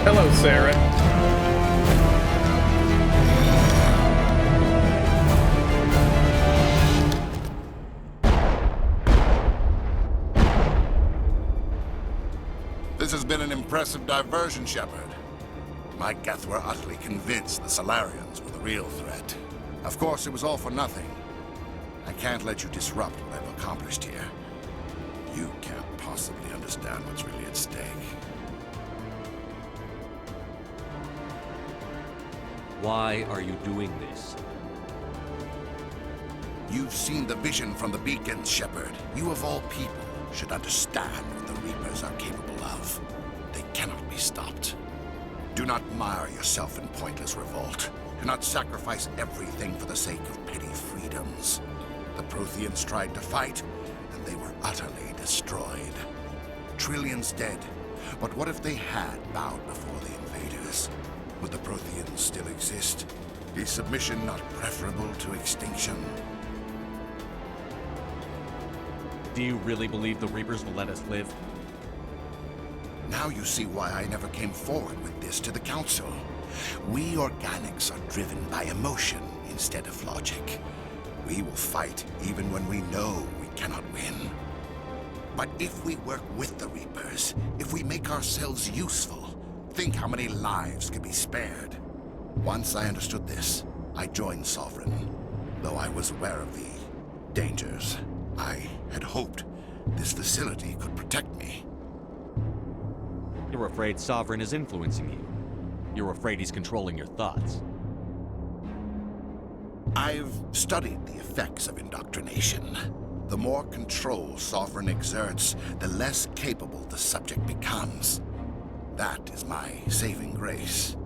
Hello, Saren. This has been an impressive diversion, Shepard. My Geth were utterly convinced the Solarians were the real threat. Of course, it was all for nothing. I can't let you disrupt what I've accomplished here. You can't possibly understand what's really at stake. Why are you doing this? You've seen the vision from the beacons, Shepard. You of all people should understand what the Reapers are capable of. They cannot be stopped. Do not mire yourself in pointless revolt. Do not sacrifice everything for the sake of petty freedoms. The Protheans tried to fight, and they were utterly destroyed. Trillions dead. But what if they had bowed before the invaders? Would the Protheans still exist? Is submission not preferable to extinction? Do you really believe the Reapers will let us live? Now you see why I never came forward with this to the Council. We organics are driven by emotion instead of logic. We will fight even when we know we cannot win. But if we work with the Reapers, if we make ourselves useful, think how many lives could be spared. Once I understood this, I joined Sovereign, though I was aware of the dangers. I had hoped this facility could protect me. You're afraid Sovereign is influencing you. You're afraid he's controlling your thoughts. I've studied the effects of indoctrination. The more control Sovereign exerts, the less capable the subject becomes. That is my saving grace.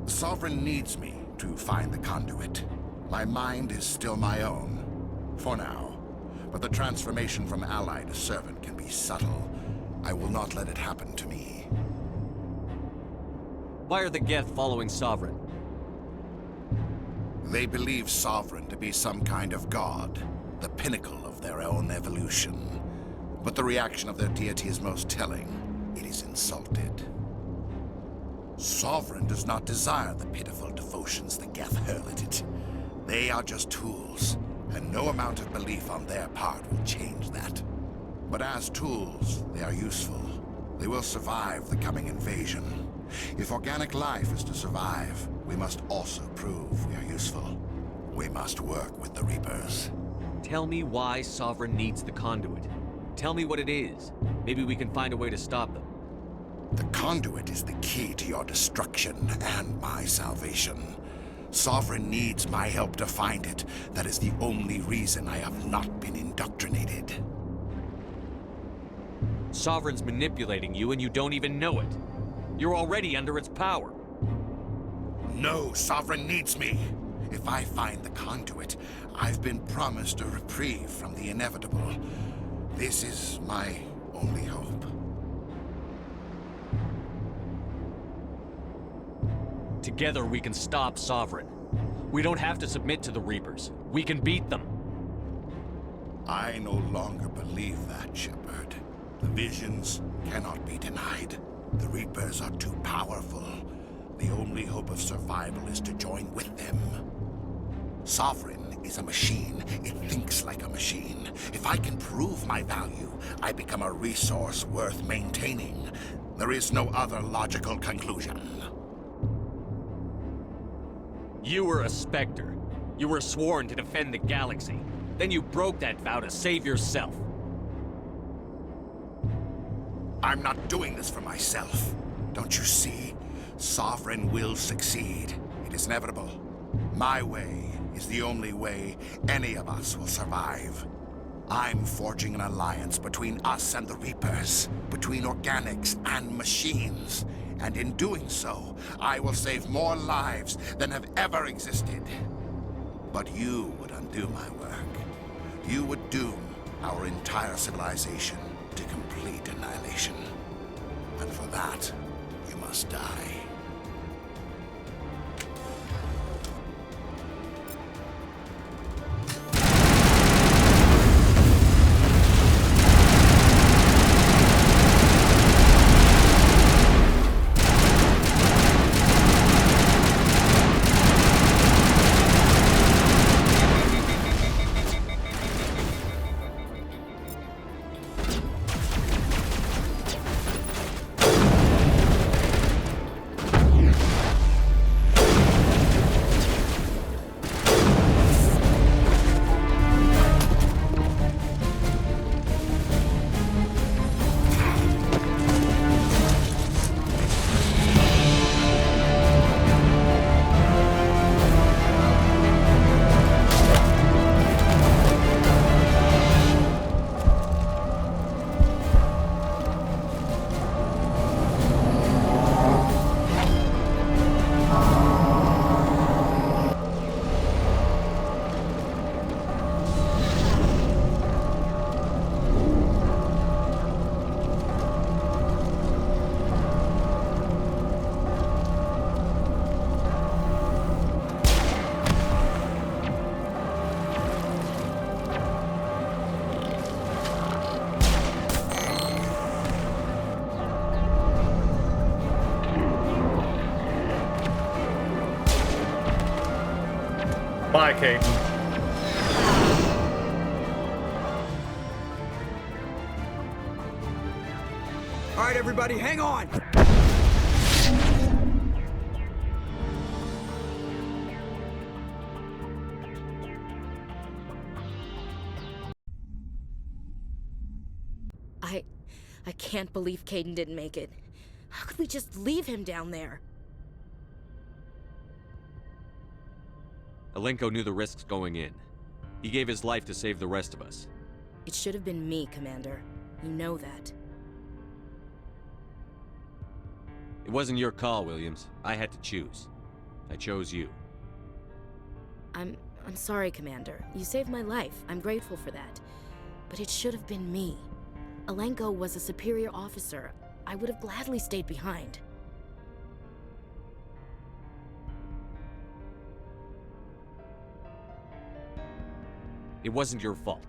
Sovereign needs me to find the conduit. My mind is still my own, for now. But the transformation from ally to servant can be subtle. I will not let it happen to me. Why are the Geth following Sovereign? They believe Sovereign to be some kind of god, the pinnacle of their own evolution. But the reaction of their deity is most telling. It is insulted. Sovereign does not desire the pitiful devotions the Geth hurl at it. They are just tools, and no amount of belief on their part will change that. But as tools, they are useful. They will survive the coming invasion. If organic life is to survive, we must also prove we are useful. We must work with the Reapers. Tell me why Sovereign needs the conduit. Tell me what it is. Maybe we can find a way to stop them. The conduit is the key to your destruction and my salvation. Sovereign needs my help to find it. That is the only reason I have not been indoctrinated. Sovereign's manipulating you and you don't even know it. You're already under its power. No, Sovereign needs me. If I find the conduit, I've been promised a reprieve from the inevitable. This is my only hope. Together we can stop Sovereign. We don't have to submit to the Reapers. We can beat them. I no longer believe that, Shepard. The visions cannot be denied. The Reapers are too powerful. The only hope of survival is to join with them. Sovereign is a machine. It thinks like a machine. If I can prove my value, I become a resource worth maintaining. There is no other logical conclusion. You were a Spectre. You were sworn to defend the galaxy. Then you broke that vow to save yourself. I'm not doing this for myself. Don't you see? Sovereign will succeed. It is inevitable. My way is the only way any of us will survive. I'm forging an alliance between us and the Reapers, between organics and machines. And in doing so, I will save more lives than have ever existed. But you would undo my work. You would doom our entire civilization to complete annihilation. And for that, you must die. Bye, Caden. All right, everybody, hang on. I can't believe Caden didn't make it. How could we just leave him down there? Alenko knew the risks going in. He gave his life to save the rest of us. It should have been me, Commander. You know that. It wasn't your call, Williams. I had to choose. I chose you. I'm sorry, Commander. You saved my life. I'm grateful for that. But it should have been me. Alenko was a superior officer. I would have gladly stayed behind. It wasn't your fault.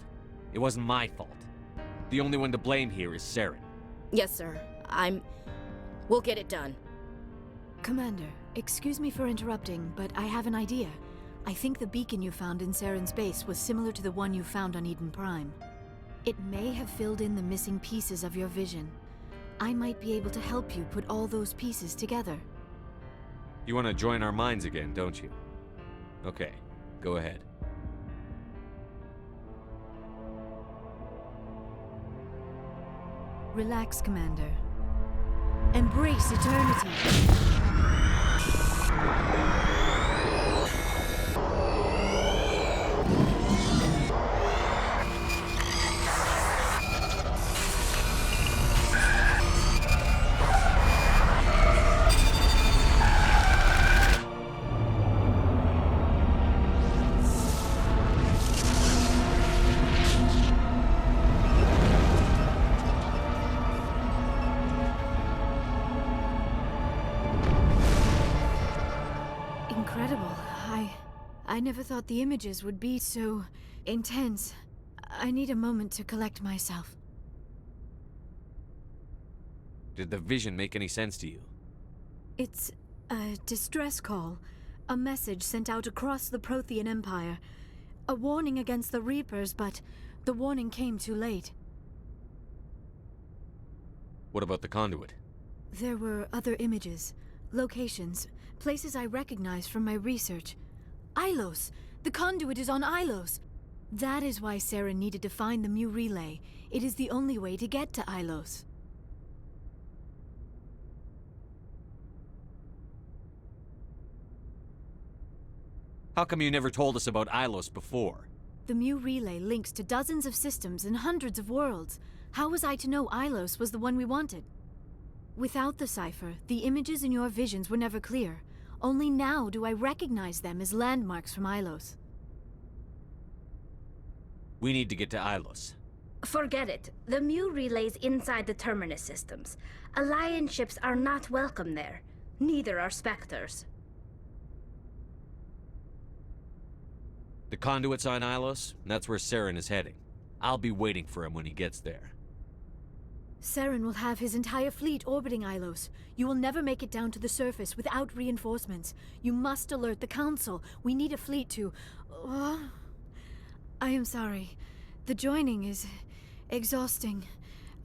It wasn't my fault. The only one to blame here is Saren. Yes, sir. We'll get it done. Commander, excuse me for interrupting, but I have an idea. I think the beacon you found in Saren's base was similar to the one you found on Eden Prime. It may have filled in the missing pieces of your vision. I might be able to help you put all those pieces together. You want to join our minds again, don't you? Okay, go ahead. Relax, Commander. Embrace eternity. Incredible. I never thought the images would be so intense. I need a moment to collect myself. Did the vision make any sense to you? It's a distress call. A message sent out across the Prothean Empire. A warning against the Reapers, but the warning came too late. What about the conduit? There were other images, locations, places I recognized from my research. Ilos! The conduit is on Ilos! That is why Saren needed to find the Mu relay. It is the only way to get to Ilos. How come you never told us about Ilos before? The Mu relay links to dozens of systems and hundreds of worlds. How was I to know Ilos was the one we wanted? Without the cipher, the images in your visions were never clear. Only now do I recognize them as landmarks from Ilos. We need to get to Ilos. Forget it. The Mu relay's inside the Terminus systems. Alliance ships are not welcome there. Neither are Spectres. The conduit's on Ilos, and that's where Saren is heading. I'll be waiting for him when he gets there. Saren will have his entire fleet orbiting Ilos. You will never make it down to the surface without reinforcements. You must alert the Council. We need a fleet to... I am sorry. The joining is exhausting.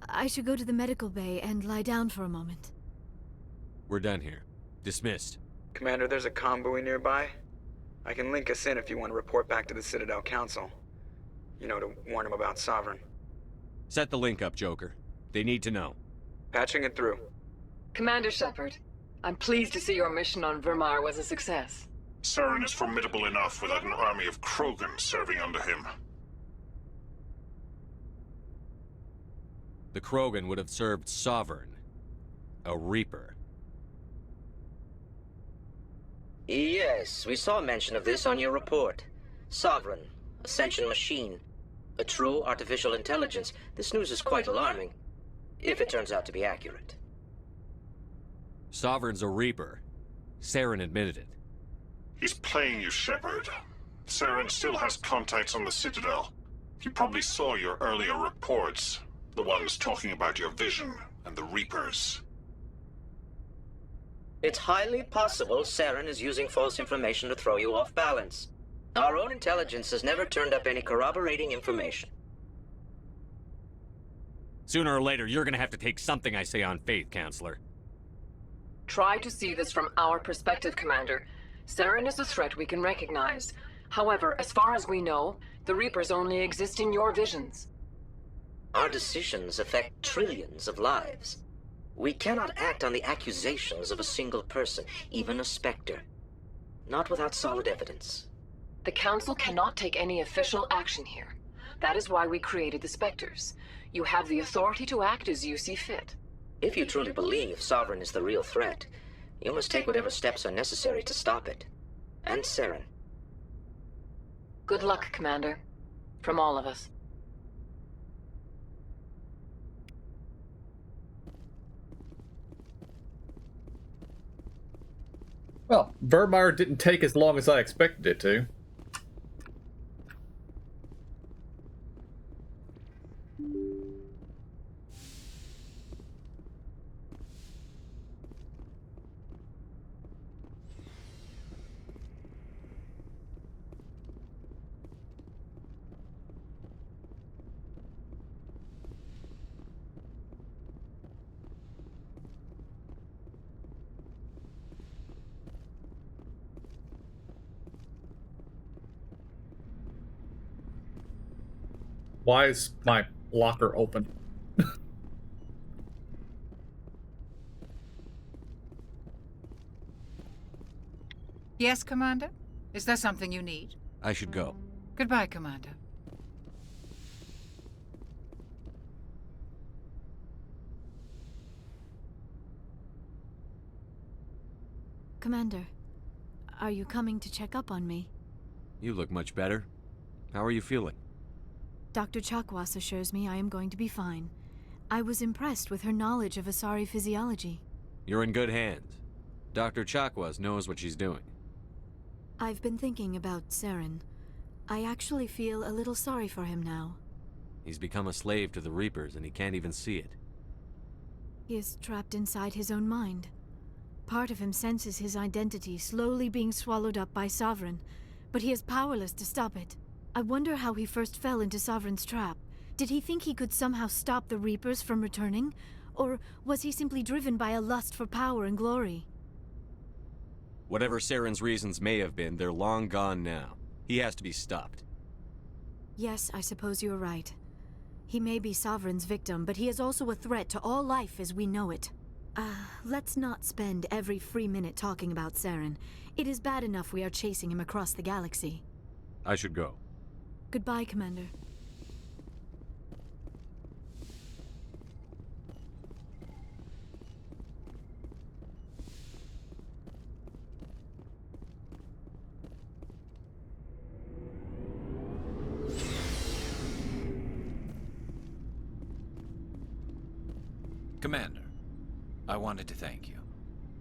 I should go to the medical bay and lie down for a moment. We're done here. Dismissed. Commander, there's a comm buoy nearby. I can link us in if you want to report back to the Citadel Council. You know, to warn them about Sovereign. Set the link up, Joker. They need to know. Patching it through. Commander Shepard, I'm pleased to see your mission on Virmire was a success. Saren is formidable enough without an army of Krogan serving under him. The Krogan would have served Sovereign. A Reaper. Yes, we saw mention of this on your report. Sovereign, Ascension machine, a true artificial intelligence. This news is quite alarming, if it turns out to be accurate. Sovereign's a Reaper. Saren admitted it. He's playing you, Shepard. Saren still has contacts on the Citadel. He probably saw your earlier reports, the ones talking about your vision and the Reapers. It's highly possible Saren is using false information to throw you off balance. Our own intelligence has never turned up any corroborating information. Sooner or later, you're gonna have to take something I say on faith, Counselor. Try to see this from our perspective, Commander. Saren is a threat we can recognize. However, as far as we know, the Reapers only exist in your visions. Our decisions affect trillions of lives. We cannot act on the accusations of a single person, even a Spectre. Not without solid evidence. The Council cannot take any official action here. That is why we created the Spectres. You have the authority to act as you see fit. If you truly believe Sovereign is the real threat, you must take whatever steps are necessary to stop it. And Saren. Good luck, Commander. From all of us. Well, Virmire didn't take as long as I expected it to. Why is my locker open? Yes, Commander? Is there something you need? I should go. Goodbye, Commander. Commander, are you coming to check up on me? You look much better. How are you feeling? Dr. Chakwas assures me I am going to be fine. I was impressed with her knowledge of Asari physiology. You're in good hands. Dr. Chakwas knows what she's doing. I've been thinking about Saren. I actually feel a little sorry for him now. He's become a slave to the Reapers and he can't even see it. He is trapped inside his own mind. Part of him senses his identity slowly being swallowed up by Sovereign, but he is powerless to stop it. I wonder how he first fell into Sovereign's trap. Did he think he could somehow stop the Reapers from returning? Or was he simply driven by a lust for power and glory? Whatever Saren's reasons may have been, they're long gone now. He has to be stopped. Yes, I suppose you're right. He may be Sovereign's victim, but he is also a threat to all life as we know it. Let's not spend every free minute talking about Saren. It is bad enough we are chasing him across the galaxy. I should go. Goodbye, Commander. Commander, I wanted to thank you.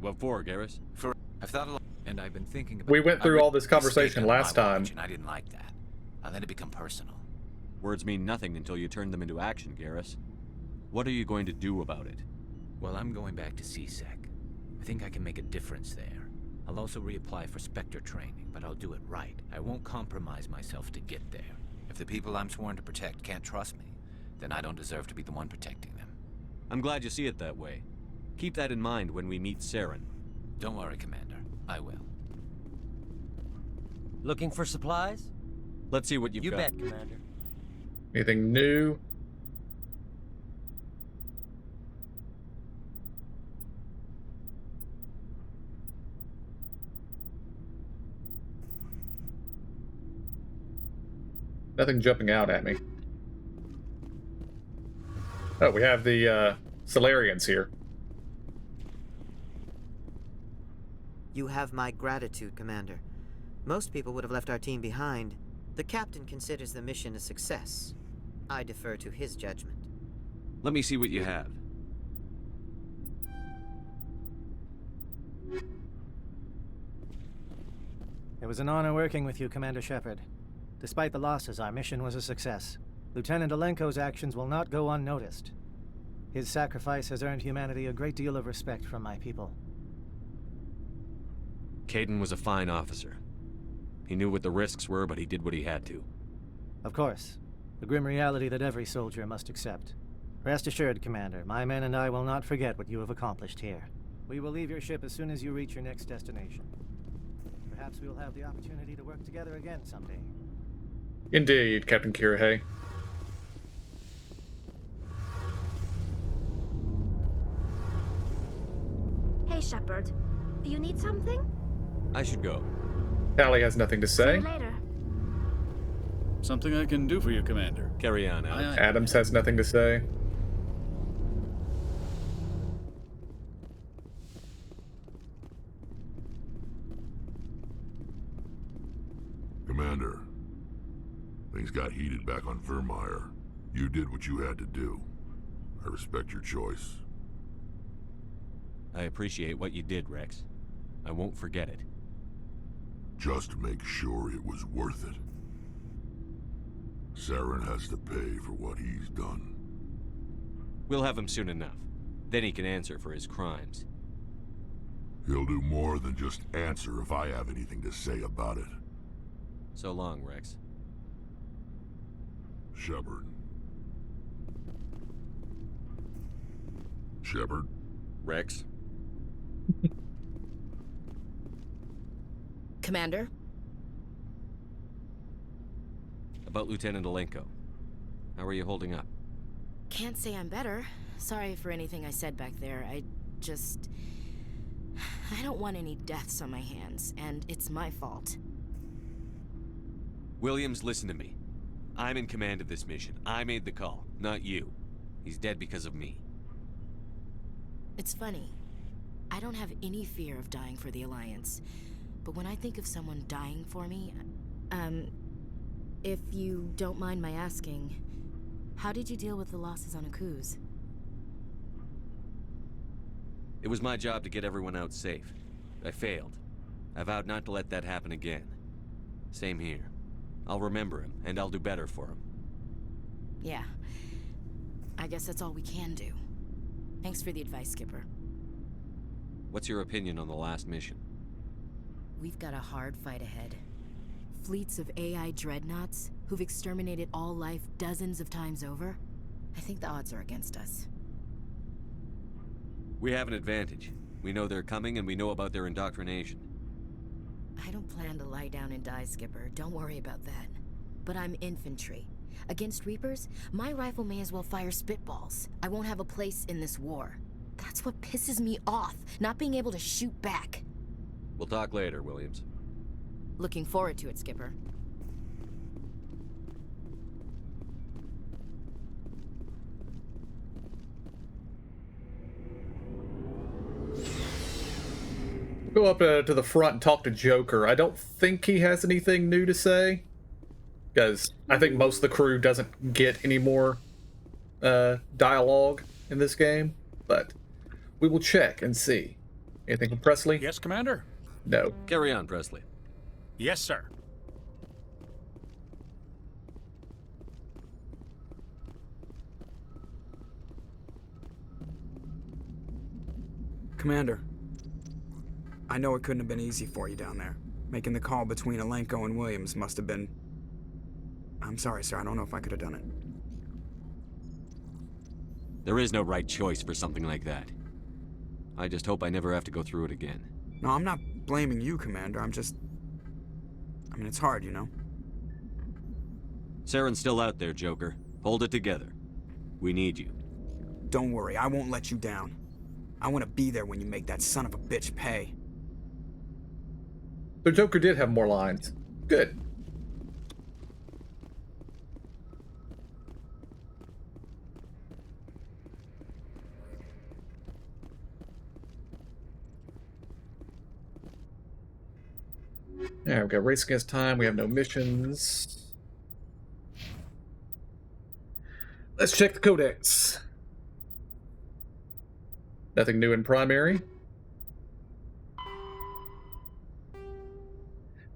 What for, Garrus? I've thought a lot, and I've been thinking about... We went through all this conversation last time. And I didn't like that. I let it become personal. Words mean nothing until you turn them into action, Garrus. What are you going to do about it? Well, I'm going back to CSEC. I think I can make a difference there. I'll also reapply for Spectre training, but I'll do it right. I won't compromise myself to get there. If the people I'm sworn to protect can't trust me, then I don't deserve to be the one protecting them. I'm glad you see it that way. Keep that in mind when we meet Saren. Don't worry, Commander. I will. Looking for supplies? Let's see what you've got. You bet, Commander. Anything new? Nothing jumping out at me. Oh, we have the Solarians here. You have my gratitude, Commander. Most people would have left our team behind. The captain considers the mission a success. I defer to his judgment. Let me see what you have. It was an honor working with you, Commander Shepard. Despite the losses, our mission was a success. Lieutenant Alenko's actions will not go unnoticed. His sacrifice has earned humanity a great deal of respect from my people. Caden was a fine officer. He knew what the risks were, but he did what he had to. Of course. The grim reality that every soldier must accept. Rest assured, Commander, my men and I will not forget what you have accomplished here. We will leave your ship as soon as you reach your next destination. Perhaps we will have the opportunity to work together again someday. Indeed, Captain Kirihei. Hey, Shepard. You need something? I should go. Callie has nothing to See say. you later. Something I can do for you, Commander. Carry on, Alex. Adams has nothing to say. Commander, things got heated back on Virmire. You did what you had to do. I respect your choice. I appreciate what you did, Rex. I won't forget it. Just make sure it was worth it. Saren has to pay for what he's done. We'll have him soon enough. Then he can answer for his crimes. He'll do more than just answer if I have anything to say about it. So long, Rex. Shepard. Shepard? Rex? Commander? About Lieutenant Alenko. How are you holding up? Can't say I'm better. Sorry for anything I said back there. I don't want any deaths on my hands, and it's my fault. Williams, listen to me. I'm in command of this mission. I made the call, not you. He's dead because of me. It's funny. I don't have any fear of dying for the Alliance. But when I think of someone dying for me, if you don't mind my asking, how did you deal with the losses on Akuz? It was my job to get everyone out safe. I failed. I vowed not to let that happen again. Same here. I'll remember him, and I'll do better for him. Yeah. I guess that's all we can do. Thanks for the advice, Skipper. What's your opinion on the last mission? We've got a hard fight ahead. Fleets of AI dreadnoughts who've exterminated all life dozens of times over. I think the odds are against us. We have an advantage. We know they're coming, and we know about their indoctrination. I don't plan to lie down and die, Skipper. Don't worry about that. But I'm infantry. Against Reapers, my rifle may as well fire spitballs. I won't have a place in this war. That's what pisses me off, not being able to shoot back. We'll talk later, Williams. Looking forward to it, Skipper. Go up to the front and talk to Joker. I don't think he has anything new to say, because I think most of the crew doesn't get any more dialogue in this game, but we will check and see. Anything from Presley? Yes, Commander? No. Carry on, Presley. Yes, sir. Commander, I know it couldn't have been easy for you down there. Making the call between Alenko and Williams must have been... I'm sorry, sir. I don't know if I could have done it. There is no right choice for something like that. I just hope I never have to go through it again. No, I'm not blaming you, Commander. I mean, it's hard, you know? Saren's still out there, Joker. Hold it together. We need you. Don't worry, I won't let you down. I want to be there when you make that son of a bitch pay. The Joker did have more lines. Good. Yeah, we've got race against time. We have no missions. Let's check the codex. Nothing new in primary.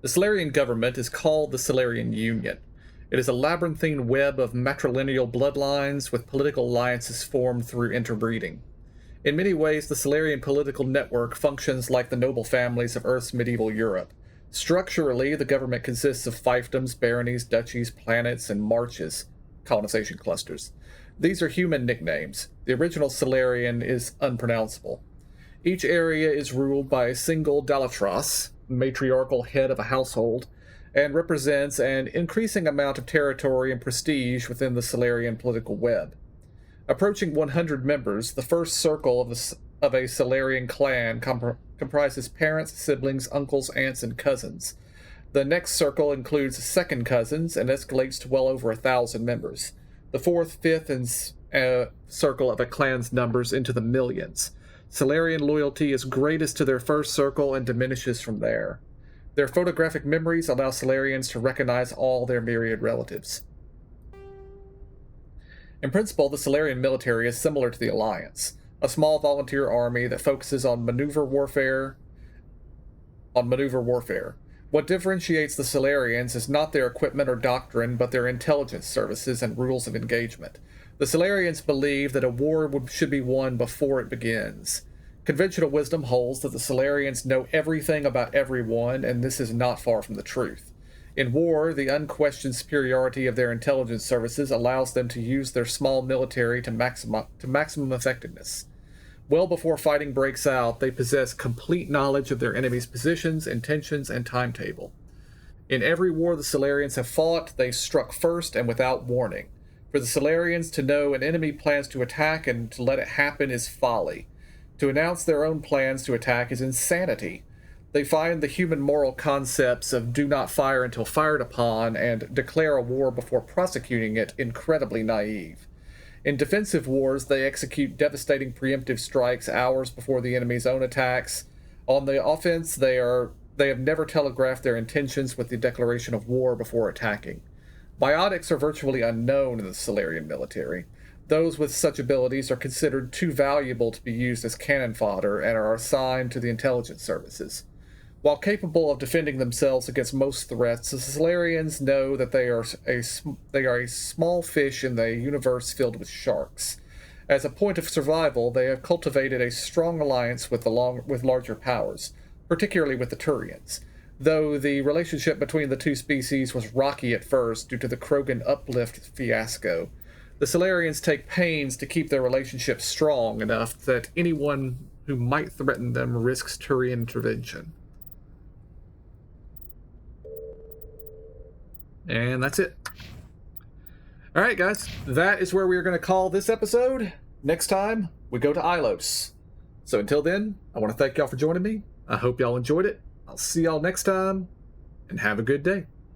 The Salarian government is called the Salarian Union. It is a labyrinthine web of matrilineal bloodlines with political alliances formed through interbreeding. In many ways, the Salarian political network functions like the noble families of Earth's medieval Europe. Structurally, the government consists of fiefdoms, baronies, duchies, planets, and marches, colonization clusters. These are human nicknames. The original Solarian is unpronounceable. Each area is ruled by a single Dalatros, matriarchal head of a household, and represents an increasing amount of territory and prestige within the Solarian political web. Approaching 100 members, the first circle of a Solarian clan comprises parents, siblings, uncles, aunts, and cousins. The next circle includes second cousins and escalates to well over 1,000 members. The fourth, fifth, and circle of a clan's numbers into the millions. Solarian loyalty is greatest to their first circle and diminishes from there. Their photographic memories allow Solarians to recognize all their myriad relatives. In principle, the Solarian military is similar to the Alliance, a small volunteer army that focuses on maneuver warfare. What differentiates the Solarians is not their equipment or doctrine, but their intelligence services and rules of engagement. The Solarians believe that a war should be won before it begins. Conventional wisdom holds that the Solarians know everything about everyone, and this is not far from the truth. In war, the unquestioned superiority of their intelligence services allows them to use their small military to maximum effectiveness. Well before fighting breaks out, they possess complete knowledge of their enemy's positions, intentions, and timetable. In every war the Solarians have fought, they struck first and without warning. For the Solarians to know an enemy plans to attack and to let it happen is folly. To announce their own plans to attack is insanity. They find the human moral concepts of do not fire until fired upon and declare a war before prosecuting it incredibly naive. In defensive wars, they execute devastating preemptive strikes hours before the enemy's own attacks. On the offense, they have never telegraphed their intentions with the declaration of war before attacking. Biotics are virtually unknown in the Solarian military. Those with such abilities are considered too valuable to be used as cannon fodder and are assigned to the intelligence services. While capable of defending themselves against most threats, the Solarians know that they are a small fish in the universe filled with sharks. As a point of survival, they have cultivated a strong alliance with larger powers, particularly with the Turians. Though the relationship between the two species was rocky at first due to the Krogan uplift fiasco, the Solarians take pains to keep their relationship strong enough that anyone who might threaten them risks Turian intervention. And that's it. Alright guys, that is where we are going to call this episode. Next time, we go to Ilos. So until then, I want to thank y'all for joining me. I hope y'all enjoyed it. I'll see y'all next time, and have a good day.